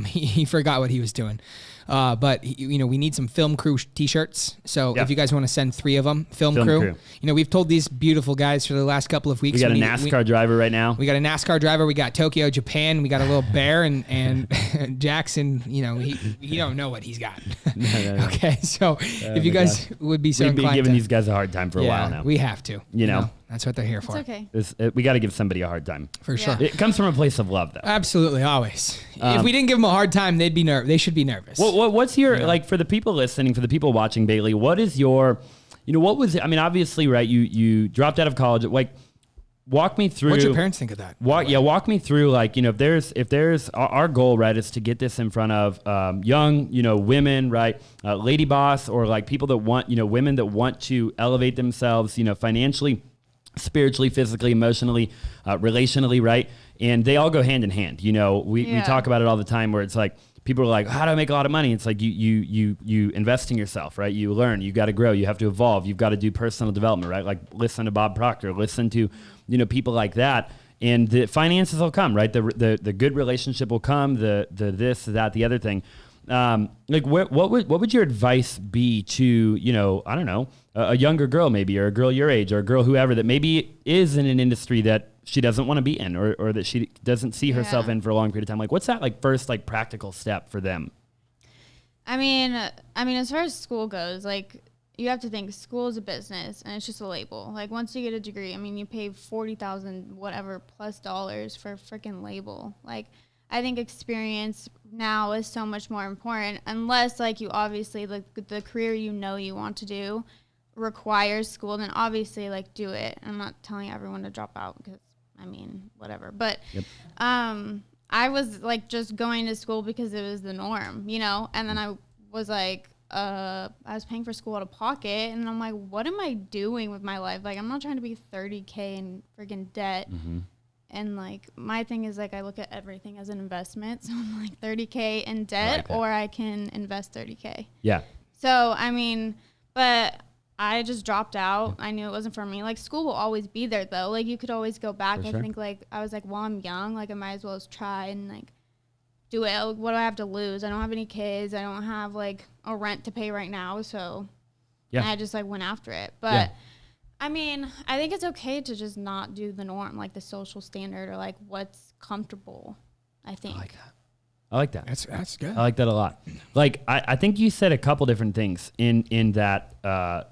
He forgot what he was doing. But we need some film crew t-shirts. So if you guys want to send three of them, film crew. We've told these beautiful guys for the last couple of weeks. We got a NASCAR driver right now. We got a NASCAR driver. We got Tokyo, Japan. We got a little bear and Jackson. He don't know what he's got. No. Okay, so if you guys would be so inclined, we've been giving these guys a hard time for a while now. We have to. You know that's what they're here for. It's okay. We got to give somebody a hard time for sure. It comes from a place of love, though. Absolutely, always. If we didn't give them a hard time, they'd be They should be nervous. Well, what's your like for the people listening, for the people watching, Bailey? What is your, what was it? I mean, obviously, right? You dropped out of college. Like, walk me through. What'd your parents think of that? Walk me through. Like, if there's our goal, right, is to get this in front of young, women, right, lady boss, or like people that want, women that want to elevate themselves, financially, spiritually, physically, emotionally, relationally, right? And they all go hand in hand. We talk about it all the time where it's like, people are like, how do I make a lot of money? It's like you invest in yourself, right? You learn, you got to grow, you have to evolve, you've got to do personal development, right? Like listen to Bob Proctor, listen to, people like that. And the finances will come, right? The good relationship will come, the this, that, the other thing. Like what would your advice be to, I don't know, a younger girl maybe, or a girl your age, or a girl whoever that maybe is in an industry that she doesn't want to be in, or that she doesn't see herself in for a long period of time? Like, what's that like first like practical step for them? I mean, as far as school goes, like, you have to think school is a business and it's just a label. Like once you get a degree, I mean, you pay $40,000 whatever plus dollars for a freaking label. Like I think experience now is so much more important, unless like you obviously like the career you want to do requires school, then obviously like do it. I'm not telling everyone to drop out because I mean whatever, but I was like just going to school because it was the norm, you know. And then I was like I was paying for school out of pocket, and I'm like, what am I doing with my life? Like I'm not trying to be $30K in freaking debt. And like my thing is like I look at everything as an investment, so I'm like $30K in debt, or I can invest $30K. Yeah. So I mean, but I just dropped out. I knew it wasn't for me. Like school will always be there though. Like you could always go back. I think like I was like, well, I'm young. Like I might as well just try and like do it. Like, what do I have to lose? I don't have any kids. I don't have like a rent to pay right now. So I just like went after it. But I mean, I think it's okay to just not do the norm, like the social standard or like what's comfortable. I think. I like that. That's good. I like that a lot. Like I think you said a couple different things in that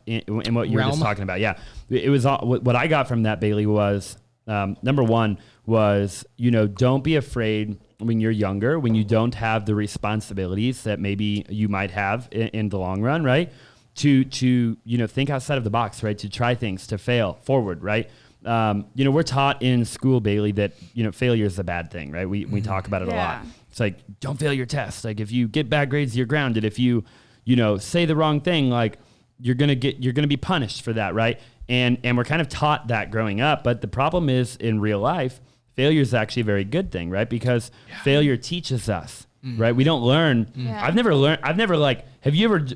in what you were just talking about. Yeah, it was what I got from that, Bailey, was number one was, you know, don't be afraid when you're younger, when you don't have the responsibilities that maybe you might have in the long run, right? To you know, think outside of the box, right? To try things, to fail forward, right? You know, we're taught in school, Bailey, that, you know, failure is a bad thing, right? We talk about it a lot. It's like, don't fail your test. Like if you get bad grades, you're grounded. If you know, say the wrong thing, like you're going to be punished for that. Right. And we're kind of taught that growing up. But the problem is in real life, failure is actually a very good thing, right? Because failure teaches us, right? We don't learn. I've never like, have you ever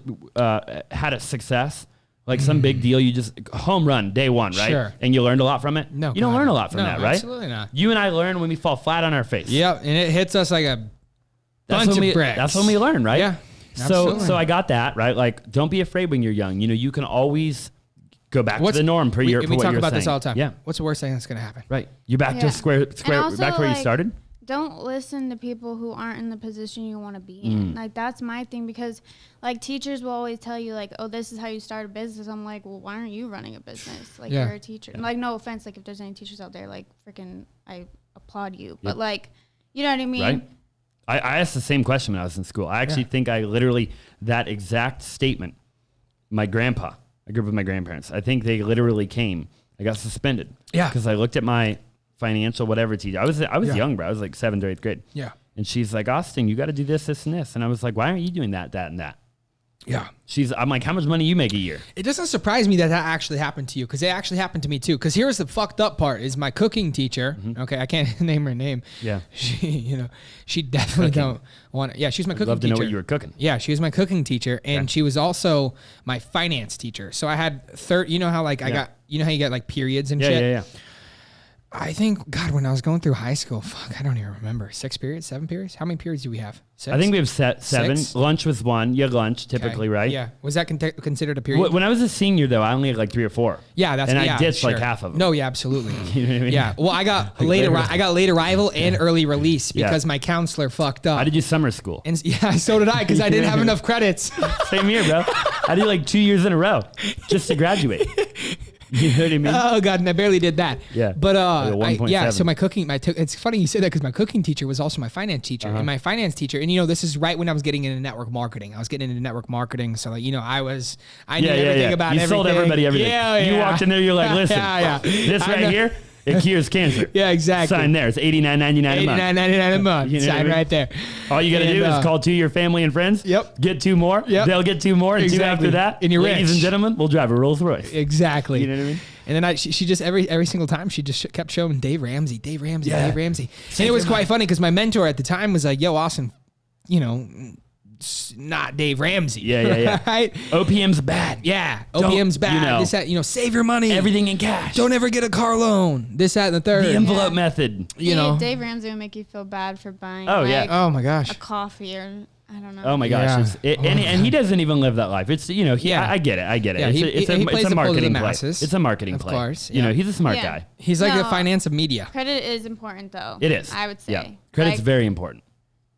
had a success? Like some big deal, you just home run day one, right? Sure. And you learned a lot from it? No. You don't learn a lot from that, right? Absolutely not. You and I learn when we fall flat on our face. Yep, and it hits us like a bunch of bricks. That's when we learn, right? Yeah, absolutely. So I got that, right? Like, don't be afraid when you're young. You know, you can always go back to the norm for what you're saying. We talk about this all the time. Yeah. What's the worst thing that's going to happen? Right. You're back to square also, back where you started. Don't listen to people who aren't in the position you want to be in. Like, that's my thing, because, like, teachers will always tell you, like, oh, this is how you start a business. I'm like, well, why aren't you running a business? Like, you're a teacher. Yeah. Like, no offense, like, if there's any teachers out there, like, freaking, I applaud you. But, like, you know what I mean? Right. I asked the same question when I was in school. I actually think I literally, that exact statement, my grandpa, I grew up with my grandparents, I think they literally came. I got suspended. Yeah. Because I looked at my financial whatever teacher. I was young, bro. I was like 7th or 8th grade. Yeah. And she's like, Austin, you got to do this, this, and this. And I was like, why aren't you doing that, that, and that? Yeah. I'm like, how much money you make a year? It doesn't surprise me that actually happened to you, because it actually happened to me too. Because here's the fucked up part: is my cooking teacher. Okay, I can't name her name. Yeah. She definitely don't want. Yeah, she's my cooking teacher. Love to know what you were cooking. Yeah, she was my cooking teacher, and she was also my finance teacher. So I had you know how like I got, you know how you get like periods and shit. Yeah. I think, God, when I was going through high school, I don't even remember. 6 periods, 7 periods? How many periods do we have? 6? I think we have 7. 6? Lunch was 1. You had lunch typically, right? Yeah. Was that considered a period? When I was a senior, though, I only had like 3 or 4. Yeah, and I ditched like half of them. No, yeah, absolutely. You know what I mean? Yeah. Well, I got late arrival and early release because my counselor fucked up. I did summer school. And so did I, because I didn't have enough credits. Same here, bro. I did like 2 years in a row just to graduate. You know what I mean? Oh God, and I barely did that. Yeah. But so my cooking, it's funny you say that, because my cooking teacher was also my finance teacher, and my finance teacher, and you know, this is right when I was getting into network marketing. I was getting into network marketing, so like, you know, I knew everything about everything. You sold everybody everything. Yeah. You walked in there, you're like, listen, this right here, it cures cancer. Yeah, exactly. Sign there. It's $89.99 a month. $89.99 a month. You know Sign right there. All you got to do is call 2 of your family and friends. Yep. Get 2 more. Yep. They'll get 2 more, and 2 after that. And you're ladies rich. and gentlemen, we'll drive a Rolls Royce. Exactly. You know what I mean? And then she just every single time she just kept showing Dave Ramsey. And it was quite funny, because my mentor at the time was like, yo, Austin, you know, not Dave Ramsey. Yeah. Right? OPM's bad. Yeah. OPM's bad. You know, this, that, you know, save your money. Everything in cash. Don't ever get a car loan. This, that, and the third. The envelope method. You know. Dave Ramsey will make you feel bad for buying oh my gosh, a coffee or I don't know. Oh my gosh. Yeah. And he doesn't even live that life. It's, you know, I get it. Yeah, it's a marketing play. It's a marketing play. Of course. You know, he's a smart guy. He's like the finance of media. Credit is important though. It is. I would say. Yeah. Credit's very important.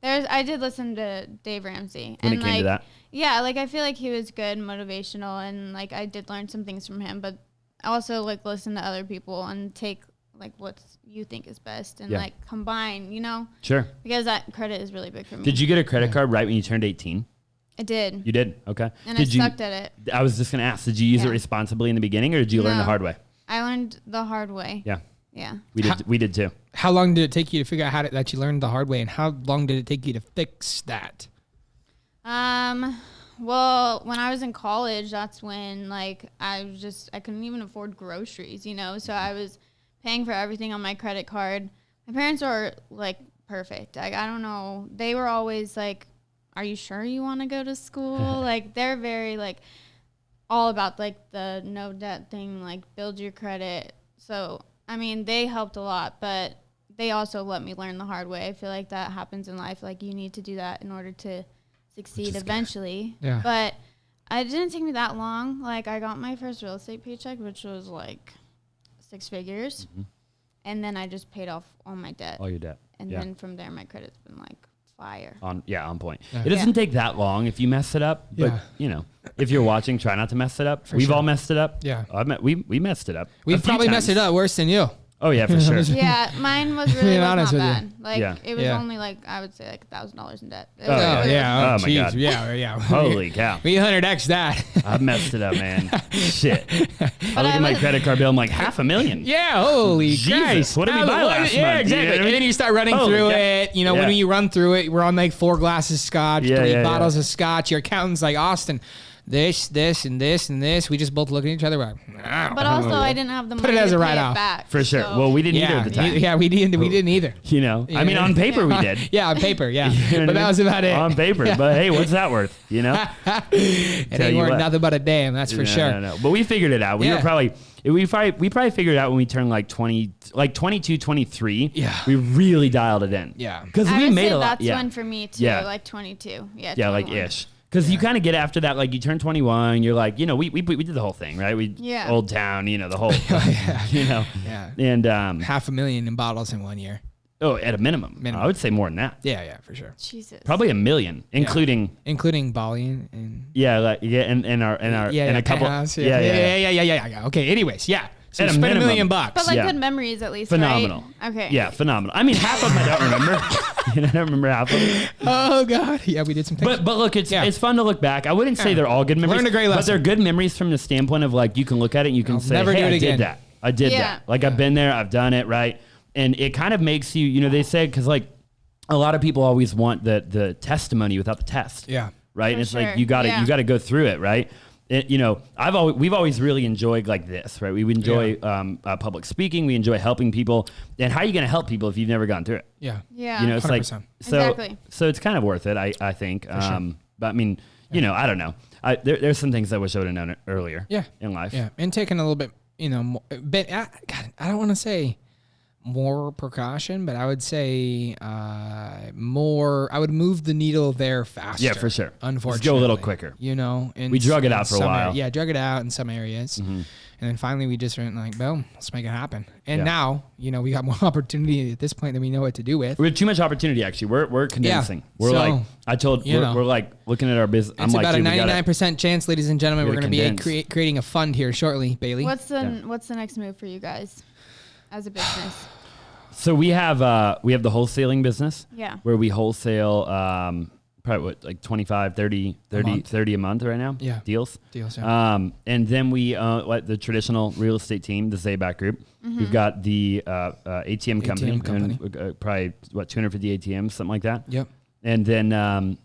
I did listen to Dave Ramsey. When it came to that? Yeah, like I feel like he was good, motivational, and like I did learn some things from him, but also like listen to other people and take like what you think is best and like combine, you know? Sure. Because that credit is really big for me. Did you get a credit card right when you turned 18? I did. You did? Okay. And I sucked at it. I was just going to ask, did you use it responsibly in the beginning or did you learn the hard way? I learned the hard way. Yeah. Yeah. We did too. How long did it take you to figure out that you learned the hard way, and how long did it take you to fix that? Well, when I was in college, that's when like I couldn't even afford groceries, you know? So I was paying for everything on my credit card. My parents are like perfect. Like I don't know. They were always like, "Are you sure you want to go to school?" Like they're very like all about like the no debt thing, like build your credit. So, I mean, they helped a lot, but they also let me learn the hard way. I feel like that happens in life. Like you need to do that in order to succeed eventually. Yeah. But it didn't take me that long. Like I got my first real estate paycheck, which was like 6 figures. Mm-hmm. And then I just paid off all my debt. All your debt. And then from there, my credit's been like fire. On point. It doesn't take that long if you mess it up, but you know, if you're watching, try not to mess it up. We've all messed it up. Yeah. We messed it up. We've probably messed it up worse than you. Oh yeah, for sure. Yeah, mine was really not bad. Like it was Yeah. only like I would say like $1,000 in debt. Oh, yeah. Oh, my geez. God. Yeah. Holy cow. We 100x that. I've messed it up, man. Shit. I look at my credit card bill. I'm like $500,000. Yeah. Holy Jesus, Christ. what did we buy last month? Yeah, exactly. You know what I mean? And then you start running Holy through cow. it. You know, when you run through it, we're on like 4 glasses of scotch, 3 bottles of scotch. Your accountant's like, Austin, this, and this, and this. We just both look at each other. We're like, but also, I didn't have the money it as to a pay write-off. it back. For sure. So. Well, we didn't either at the time. Yeah, we didn't either. You know, I mean, on paper we did. Yeah, on paper, yeah. You know but that was about it. On paper. Yeah. But hey, what's that worth? You know? It ain't worth nothing but a damn, that's for sure. No. But we figured it out. We probably figured it out when we turned like 22, 23. Yeah. We really dialed it in. Yeah. Because I we would made say a lot. that's when for me too, like 22. Yeah, yeah, 21. like ish. Because you kind of get after that, like you turn 21, you're like, you know, we did the whole thing, right? Old Town, you know, the whole, you know. Yeah. And $500,000 in bottles in 1 year. Oh, at a minimum. I would say more than that. Yeah, for sure. Jesus. Probably $1 million, including Bali and and a couple. Yeah. Okay. Anyways, yeah. So At a spend $1 minimum. million. But like good memories at least. Phenomenal. Right? Okay. Yeah, phenomenal. I mean, half of them I don't remember. I don't remember half of them. Oh God. Yeah, we did some things. But look, it's fun to look back. I wouldn't say they're all good memories. Learned a great lesson. But they're good memories from the standpoint of like you can look at it and you can say, never hey, do it I again. did that. I did that. Like I've been there. I've done it. Right. And it kind of makes you, you know, they say, because like a lot of people always want the testimony without the test. Yeah. Right. For and it's sure. like you got to go through it. Right. You know, we've always really enjoyed like this, right? We enjoy public speaking. We enjoy helping people. And how are you going to help people if you've never gone through it? Yeah. Yeah. You know, it's 100%. like Exactly. so it's kind of worth it, I think. Sure. But I mean, you know, I don't know. There's some things I wish I would have known earlier. In life. Yeah, and taking a little bit, you know, I don't want to say more precaution, but I would say more. I would move the needle there faster. Yeah, for sure. Unfortunately, just go a little quicker. You know, We drug it out for a while. Drug it out in some areas, and then finally we just went like, boom, let's make it happen. And now, you know, we got more opportunity at this point than we know what to do with. We have too much opportunity. Actually, we're condensing. We're So, like I told. We're like looking at our business. It's about a 99% chance, ladies and gentlemen, we're going to be creating a fund here shortly, Bailey. What's the next move for you guys as a business? So we have the wholesaling business. Yeah. Where we wholesale probably like 25, 30 a month right now. Yeah. Deals. Yeah. And then we like the traditional real estate team, the Zaback group. We've got the ATM company. Probably 250 ATMs, something like that. Yep. And then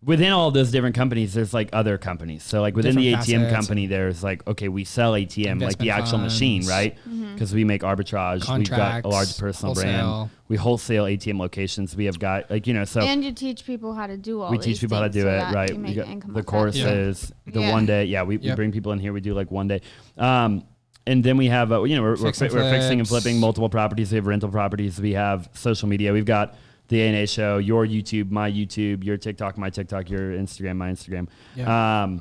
within all those different companies, there's like other companies. So like within the ATM company, there's like, okay, we sell ATM, like the actual machine, right? Because we make arbitrage. Contracts, we've got a large personal brand. We wholesale ATM locations. We have got like, you know, so. And you teach people how to do all we teach people how to do it, right? We got the courses, the one day. Yeah, we bring people in here. We do like one day. And then we have, you know, we're fixing and flipping multiple properties. We have rental properties. We have social media. We've got the A&A Show, your YouTube, my YouTube, your TikTok, my TikTok, your Instagram, my Instagram. Yeah.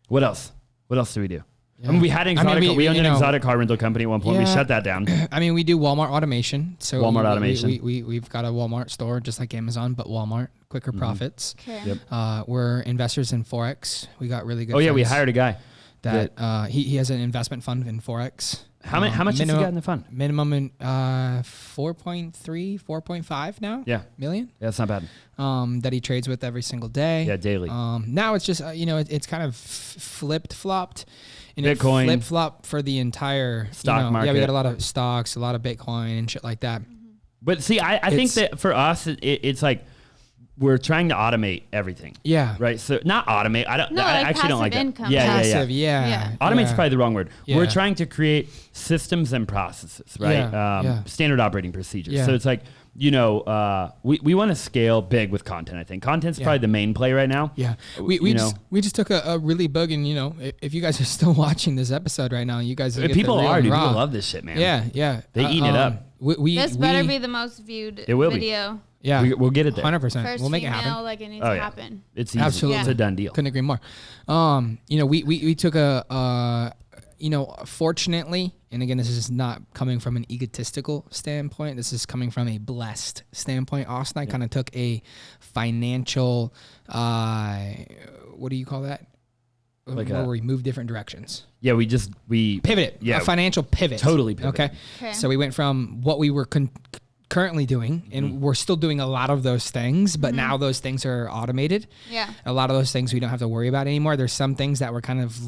What else? What else do we do? I mean, we had an exotic. We owned an exotic car rental company at one point. We shut that down. I mean, we do Walmart automation. So Walmart automation. We've got a Walmart store just like Amazon, but Walmart, quicker profits. Okay. Yep. We're investors in Forex. We got really good. Oh yeah, we hired a guy that he has an investment fund in Forex. How much has he got in the fund? Minimum in 4.3, 4.5 now. Yeah, million. Yeah, that's not bad. That he trades with every single day. Yeah, daily. Now it's just it's kind of flopped. And Bitcoin. Flip-flop for the entire stock market. Yeah, we got a lot of stocks, a lot of Bitcoin and shit like that. But see, I think that for us, it's like we're trying to automate everything. Yeah. Right. So not automate. I actually don't like income. that. Yeah, passive, yeah. Automate's probably the wrong word. Yeah. We're trying to create systems and processes, right? Standard operating procedures. Yeah. So it's like, we want to scale big with content. I think content's probably the main play right now. Yeah. We just took a really big, and if you guys are still watching this episode right now, you guys people are, dude. People love this shit, man. Yeah. They eat it up. This better be the most viewed video. Yeah, we'll get it there. 100%. We'll make it happen. Like it needs to happen. It's easy. Absolutely. It's a done deal. Couldn't agree more. We took fortunately, and again, this is not coming from an egotistical standpoint. This is coming from a blessed standpoint. Austin, I kind of took a financial, what do you call that? Where we move different directions. Yeah, we pivoted. Yeah, a financial pivot. Totally pivot. Okay. So we went from what we were currently doing, and we're still doing a lot of those things, but now those things are automated. Yeah. A lot of those things we don't have to worry about anymore. There's some things that we're kind of,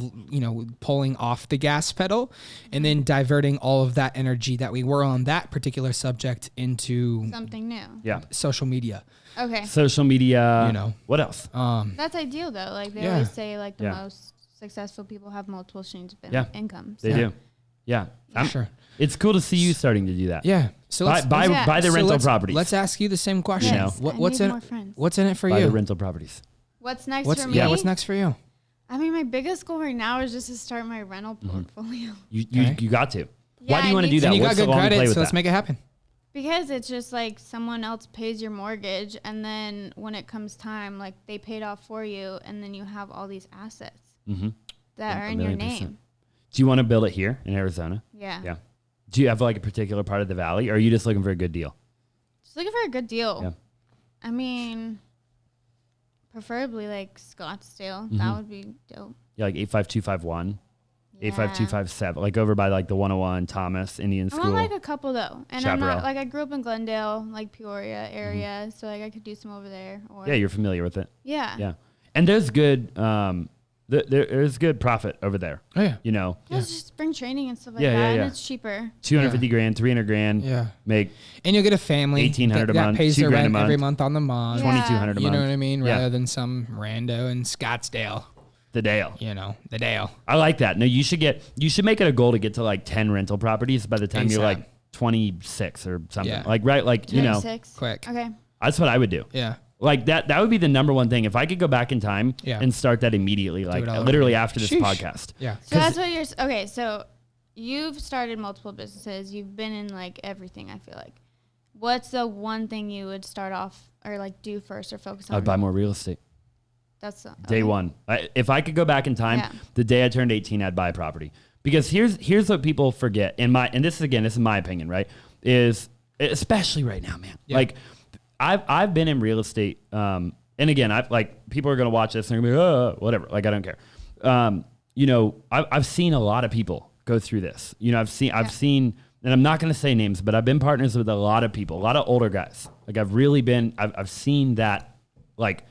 pulling off the gas pedal and then diverting all of that energy that we were on that particular subject into something new. Yeah. Social media. Okay. Social media. What else? That's ideal though. Like they always say, like the most successful people have multiple streams of income. So. They do. Yeah. Sure. It's cool to see you starting to do that. Yeah. So buy the rental properties. Let's ask you the same question. Yes. What's in it for you? Buy the rental properties. What's next for me? Yeah. What's next for you? I mean, my biggest goal right now is just to start my rental portfolio. You got to. Yeah, why do you want to do that? And you got What's good the long play credit, with so let's make it happen. Because it's just like someone else pays your mortgage, and then when it comes time, like they paid off for you, and then you have all these assets that are in your name. Do you want to build it here in Arizona? Yeah. Yeah. Do you have like a particular part of the valley, or are you just looking for a good deal? Just looking for a good deal. Yeah. I mean, preferably like Scottsdale. That would be dope. Yeah, like 85251, 85257, like over by like the 101 Thomas Indian School. I want like a couple though, and Chaparral. I'm not like I grew up in Glendale, like Peoria area, so like I could do some over there. Or yeah, you're familiar with it. Yeah. Yeah, and there's good. There's good profit over there. Oh yeah. It's just spring training and stuff like that, and it's cheaper. 250 grand, 300 grand. Yeah. Make. And you'll get a family 1,800 a month. That pays their rent $2,000 a month. every month on the month. 2,200 a month. You know what I mean? Rather than some rando in Scottsdale. The Dale. The Dale. I like that. No, you should make it a goal to get to like 10 rental properties by the time you're like 26 or something. Yeah. Like, right? Like, 26. Quick. Okay. That's what I would do. Yeah. Like that would be the number one thing. If I could go back in time and start that immediately, like literally after this podcast. Yeah. So that's what you're, okay. So you've started multiple businesses. You've been in like everything, I feel like. What's the one thing you would start off or like do first or focus on? I'd buy more real estate. That's day one. If I could go back in time, the day I turned 18, I'd buy a property. Because here's what people forget. And this is my opinion, right? Is especially right now, man. Yeah. Like I've been in real estate. And again, people are gonna watch this and they're gonna be whatever. Like I don't care. I've seen a lot of people go through this. I've seen, and I'm not gonna say names, but I've been partners with a lot of people, a lot of older guys. Like I've seen that like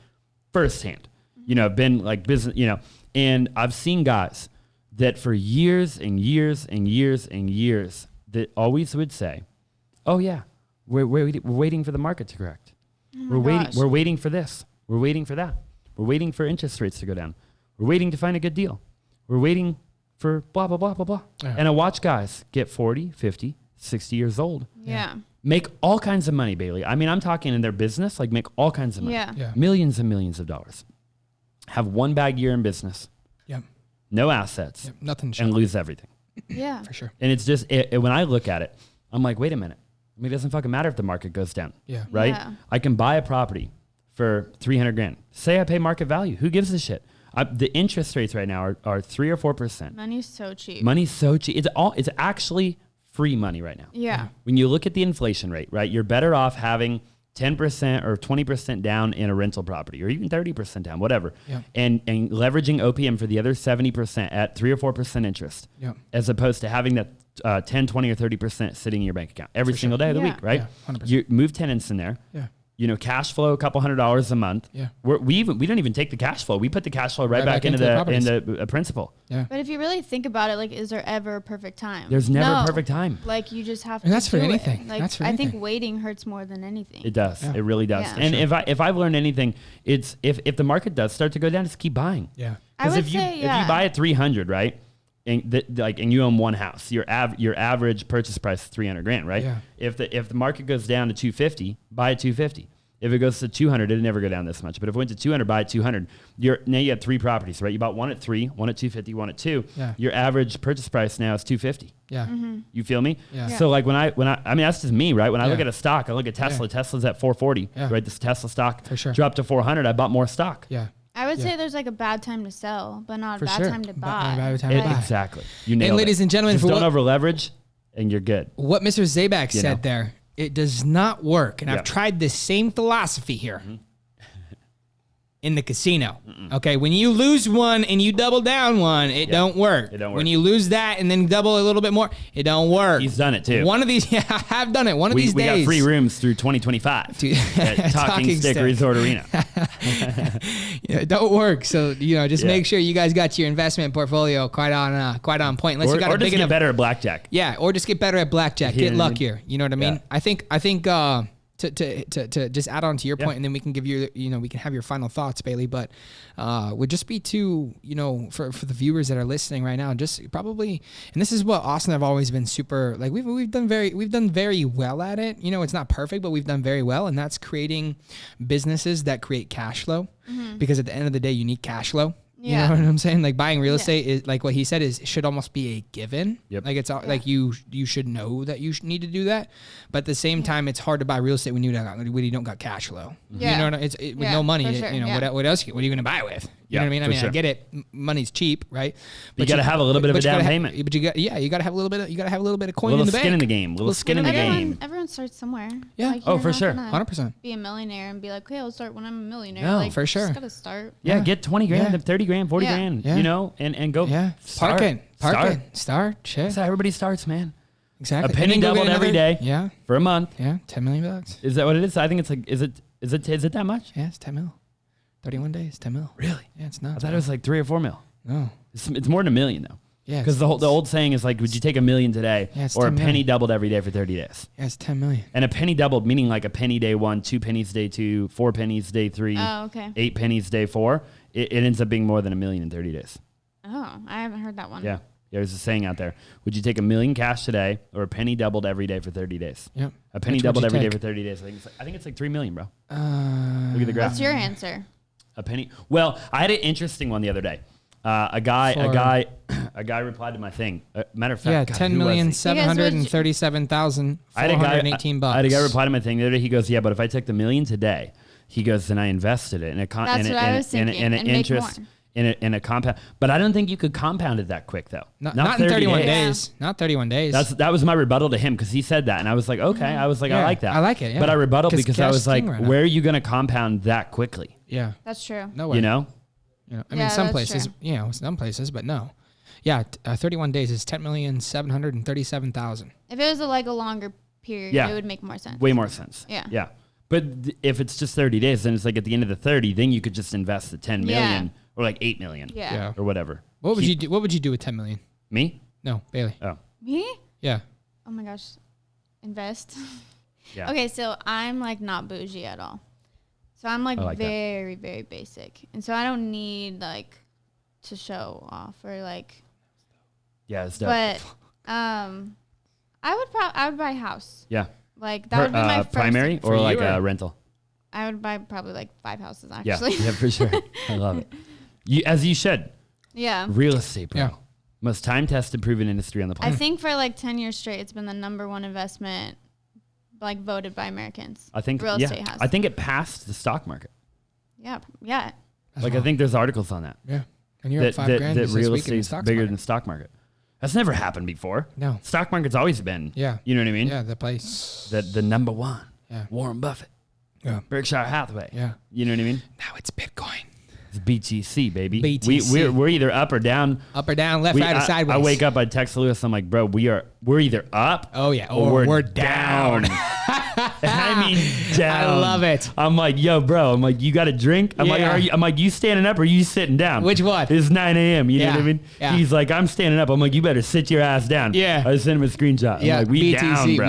firsthand. I've been like business, and I've seen guys that for years and years and years and years that always would say, "Oh yeah, we're waiting for the market to correct. We're waiting for this. We're waiting for that. We're waiting for interest rates to go down. We're waiting to find a good deal. We're waiting for blah, blah, blah, blah, blah." Yeah. And I watch guys get 40, 50, 60 years old. Yeah. Make all kinds of money, Bailey. I mean, I'm talking in their business, like make all kinds of money. Yeah. Millions and millions of dollars. Have one bad year in business. Yeah. No assets. Yep. Nothing. And lose everything. Yeah. For sure. And it's just, when I look at it, I'm like, wait a minute. I mean, it doesn't fucking matter if the market goes down. Yeah. Right? Yeah. I can buy a property for 300 grand. Say I pay market value. Who gives a shit? The interest rates right now are 3 or 4%. Money's so cheap. Money's so cheap. It's actually free money right now. Yeah. When you look at the inflation rate, right, you're better off having 10% or 20% down in a rental property, or even 30% down, whatever, and leveraging OPM for the other 70% at 3 or 4% interest, as opposed to having that 10, 20, or 30% sitting in your bank account every single day of the week, right? Yeah, 100%. You move tenants in there. Yeah. You know, cash flow, a couple $100 a month. Yeah. We don't even take the cash flow. We put the cash flow right back into the principal. Yeah. But if you really think about it, like, is there ever a perfect time? There's never a perfect time. Like, you just have to. And that's for do anything. It. Like, that's for I anything. think waiting hurts more than anything. It does. Yeah. It really does. Yeah. And if I've learned anything, it's if the market does start to go down, just keep buying. Yeah. I would if you say, if you buy at 300, right, and you own one house, your average purchase price is $300,000, right? Yeah. If the market goes down to 250, buy at 250. If it goes to 200, it'll never go down this much. But if it went to 200, buy at 200. Now you have 3 properties, right? You bought one at 3, one at 250, one at 2. Yeah. Your average purchase price now is 250. Yeah. You feel me? Yeah. So like when I mean that's just me, right? When I look at a stock, I look at Tesla. Yeah. Tesla's at 440, Yeah. right? This Tesla stock For sure. dropped to 400. I bought more stock. Yeah. I would say there's like a bad time to sell, but not For a bad sure. time to Not buy. a bad time to buy. Exactly. You nailed And ladies it. and gentlemen, just for don't what- over leverage, and you're good. What Mr. Zaback You said know. there, it does not work. And Yeah. I've tried this same philosophy here in the casino. Okay, when you lose one and you double down one, it don't work. It don't work. When you lose that and then double a little bit more, it don't work. He's done it too. One of these, yeah, I have done it. One of these We days. got free rooms through 2025 at Talking Stick Resort Arena. Yeah, it don't work. So just Yeah. make sure you guys got your investment portfolio quite on point. Unless you got Or a just big get enough. better at blackjack. Yeah, or just get better at blackjack. You Get know what I mean? luckier. You know what I mean? Yeah. I think to just add on to your point, and then we can give you we can have your final thoughts, Bailey. But would just be to for the viewers that are listening right now, just probably, and this is what Austin and I've always been super like we've done very well at it. It's not perfect, but we've done very well, and that's creating businesses that create cash flow. Because at the end of the day, you need cash flow. You know what I'm saying? Like buying real estate is like what he said is should almost be a given. Yep. Like it's like you should know that you need to do that, but at the same time, it's hard to buy real estate when you don't got cash flow. Yeah. You know, with no money. For sure, What else? What are you going to buy with? You know what I mean? for sure. I get it. Money's cheap, right? But you got to have a little bit of a down payment. But you got to have a little bit. You got to have a little bit of coin Little in the skin bank. in the game. Little skin in the game. Everyone starts somewhere. Yeah. Like, Oh, you're for not sure. gonna 100%. Be a millionaire and be like, okay, I'll start when I'm a millionaire. No, like, for sure. Just gotta start. Yeah, Yeah. get 20 grand, Yeah. 30 grand, 40 Yeah. grand, Yeah. and go. Yeah. Start. Park it. Start. Shit. That's how everybody starts, man. Exactly. A penny And then go doubled get every another- day. Yeah. For a month. Yeah. $10 million. Is that what it is? I think it's like, is it that much? Yeah, it's 10 mil. 31 days, 10 mil. Really? Yeah, it's I not. thought it was like 3 or 4 mil. No. It's more than $1 million though. Yeah. Because the old saying is like, would you take $1 million today, Yeah, it's or a 10 penny million. doubled every day for 30 days? Yeah, it's 10 million. And a penny doubled, meaning like a penny day 1, 2 pennies day 2, 4 pennies day 3, Oh, okay. 8 pennies day 4. It ends up being more than $1 million in 30 days. Oh, I haven't heard that one. Yeah. There's a saying out there. Would you take $1 million cash today, or a penny doubled every day for 30 days? Yep. A penny Which would doubled you every day take? for 30 days. I think it's like $3 million, bro. Uh, Look at the graph. What's your answer? A penny. Well, I had an interesting one the other day. A guy replied to my thing. Matter of fact, yeah, God, $10 who was million he? $737,418 bucks. I had a guy reply to my thing the other day. He goes, "Yeah, but if I took the $1 million today," he goes, "then I invested it in a That's what I was thinking, and make interest more. in a compound." But I don't think you could compound it that quick though. Not in 30 31 days. days. Not 31 days. That was my rebuttal to him because he said that, and I was like, okay. I was like, I Yeah, like that. I like it, yeah. But I rebutted 'Cause because I cash was is like, king right now. where are you going to compound that quickly? yeah. That's true. No way. You know? I Yeah, mean, some that's places, true. some places, but no. Yeah, 31 days is 10,737,000. If it was a longer period, Yeah. it would make more sense. Way more sense. Yeah. Yeah. But if it's just 30 days, then it's like at the end of the 30, then you could just invest the 10 million Yeah. or like 8 million Yeah. or whatever. What would you do? What would you do with 10 million? Me? No, Bailey. Oh, Me? Yeah. Oh my gosh. Invest. yeah. Okay, so I'm not bougie at all. So I'm I like that. very, very basic. And so I don't need to show off or Yeah, it's dope. but I would buy a house. Yeah. That would be my first primary For or you like or- a rental? I would buy probably 5 houses Yeah. actually. Yeah, for sure. I love it. As you should. Yeah. Real estate, bro. Yeah. Most time-tested, proven industry on the I planet. think for 10 years straight it's been the #1 investment voted by Americans. I think real estate has. I think it passed the stock market. Yeah. Yeah. Like I think there's articles on that. Yeah. And you're at $5,000 that this real week in the estate's stock bigger market. than the stock market. That's never happened before. No. Stock market's always been. Yeah. You know what I mean? Yeah, the place. The number one. Yeah. Warren Buffett. Yeah. Berkshire Hathaway. Yeah. You know what I mean? Now it's Bitcoin. It's BTC, baby. BTC. We're either up or down. Up or down, left, right, or sideways. I wake up, I text Lewis, I'm like, bro, we're either up. Oh yeah. Or we're down. I mean, down. I love it. I'm like, yo, bro. I'm like, you got a drink? I'm Yeah. like, you standing up or you sitting down? Which one? It's 9 a.m. You know Yeah. what I mean? Yeah. He's like, I'm standing up. I'm like, you better sit your ass down. Yeah. I sent him a screenshot. Yeah. I'm like, we BTC, down, bro.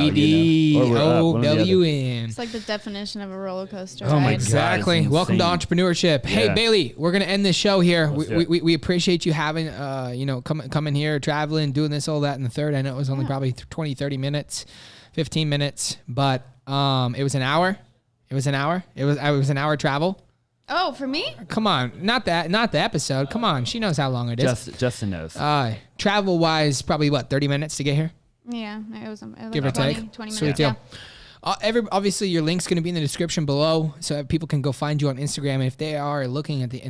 WN. It's like the definition of a roller coaster. Oh my ride. God. Exactly. it's Welcome to insane. Entrepreneurship. Hey Yeah. Bailey, we're gonna end this show here. Let's do it. We appreciate you having coming here, traveling, doing this, all that, and the third. I know it was only probably 20, 30 minutes, 15 minutes, but it was an hour. It was an hour. It was an hour travel. Oh, for me? Come on, not the episode. Come on, she knows how long it is. Justin knows. Travel wise, probably 30 minutes to get here. Yeah, it was like Give or 20, take. 20 Sweet minutes. deal. Yeah. Obviously, your link's going to be in the description below, so that people can go find you on Instagram. And if they are looking at the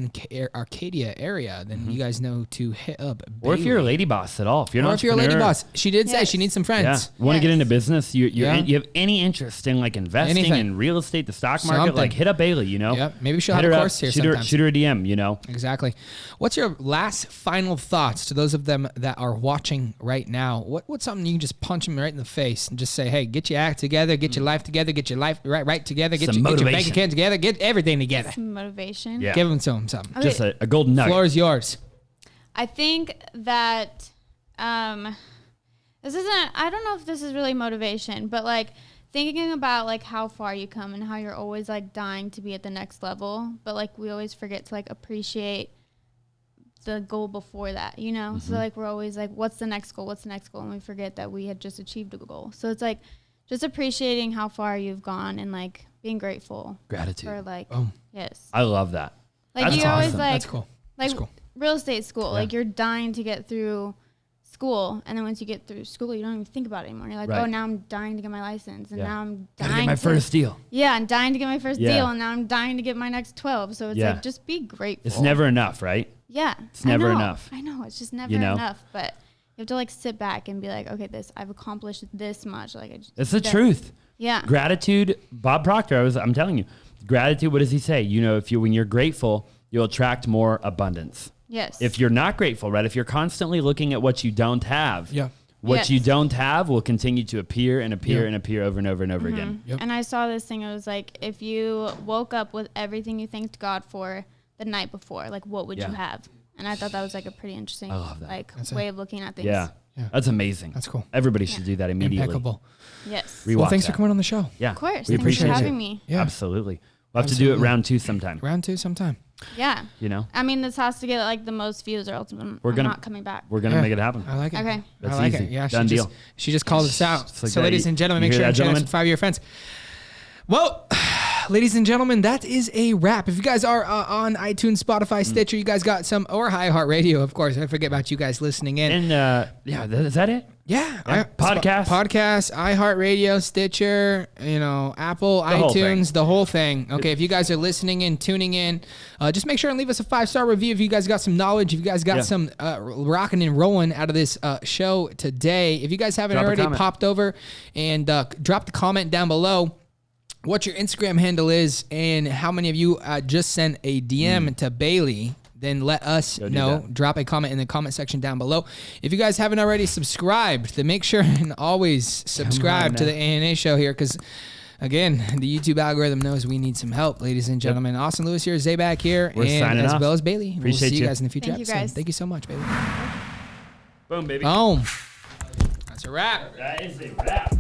Arcadia area, then you guys know to hit up Bailey. Or if you're a lady boss at all. If you're an Or if you're a lady entrepreneur, boss. She did say Yes. she needs some Yeah. friends. Want to get Yes. into business? You Yeah. you have any interest in like investing Anything. in real estate, the stock market? Something. Like hit up Bailey. You know. Yep. Maybe she'll Hit have a her course up, here shoot sometimes. Shoot her a DM. You know. Exactly. What's your last final thoughts to those of them that are watching right now? What's something you can just punch them right in the face and just say, hey, get your act together, get your life together, get your life right together, get Some your bank motivation. account together, get everything together. Some motivation. Yeah. Give them to them something. Okay. Just a golden nugget. Floor is yours. I think that this isn't, I don't know if this is really motivation, but like thinking about like how far you come and how you're always like dying to be at the next level, but like we always forget to like appreciate the goal before that, you know? So like we're always like, what's the next goal? What's the next goal? And we forget that we had just achieved a goal. So it's like just appreciating how far you've gone and like being grateful Gratitude. for like, Oh. yes. I love that. Like That's you always awesome. like, That's cool. like That's cool. real estate school, like you're dying to get through school, and then once you get through school, you don't even think about it anymore. You're like, Right. oh, now I'm dying to get my license, and Yeah. now I'm Gotta dying get my to first deal. Yeah, I'm dying to get my first Yeah. deal, and now I'm dying to get my next 12. So it's Yeah. like just be grateful. It's never enough, right? Yeah, it's never I know. enough. I know it's just never You know? enough, but you have to like sit back and be like, okay, I've accomplished this much. Like It's the truth. Yeah. Gratitude. Bob Proctor. I'm telling you, gratitude. What does he say? You know, when you're grateful, you'll attract more abundance. Yes. If you're not grateful, right? If you're constantly looking at what you don't have, Yeah. what Yes. you don't have will continue to appear and appear and appear over and over and over again. Yep. And I saw this thing. It was like, if you woke up with everything you thanked God for the night before, like what would Yeah. you have? And I thought that was like a pretty interesting, I love that. like That's way of looking at things. Yeah. Yeah. That's amazing. That's cool. Everybody should do that immediately. Impeccable. Yes. Rewatch Well, thanks for that. coming on the show. Yeah. Of course. We Thanks appreciate for it. having me. Yeah. Absolutely. We'll have to do it Absolutely. round 2 sometime. Round 2 sometime. Yeah. You know, I mean, this has to get like the most views, or else I'm gonna- not coming back. we're going to Yeah. make it happen. I like it. Okay. That's I like easy. it. Yeah, Done deal. She just called us out. It's like So, that. ladies and gentlemen, You make hear sure that, and join us gentlemen? for 5-year friends. Well, ladies and gentlemen, that is a wrap. If you guys are on iTunes, Spotify, Stitcher, you guys got some, or iHeartRadio, of course. I forget about you guys listening in. And yeah, is that it? Yeah. Podcast. iHeartRadio, Stitcher, Apple, The whole iTunes, thing. the whole thing. Okay, if you guys are listening in, tuning in, just make sure and leave us a 5-star review if you guys got some knowledge, if you guys got Yeah. some rocking and rolling out of this show today. If you guys haven't Drop a already comment. popped over and dropped a comment down below, what your Instagram handle is and how many of you just sent a DM to Bailey, then let us Go do know. that. Drop a comment in the comment section down below. If you guys haven't already subscribed, then make sure and always subscribe to the A&A Show here, because again, the YouTube algorithm knows we need some help, ladies and gentlemen. Austin Lewis here, Zaback here, We're and signing as off. well as Bailey. Appreciate we'll see you you. guys in the future Thank you, episode. guys. Thank you so much, baby. Boom, baby. Boom. That's a wrap. That is a wrap.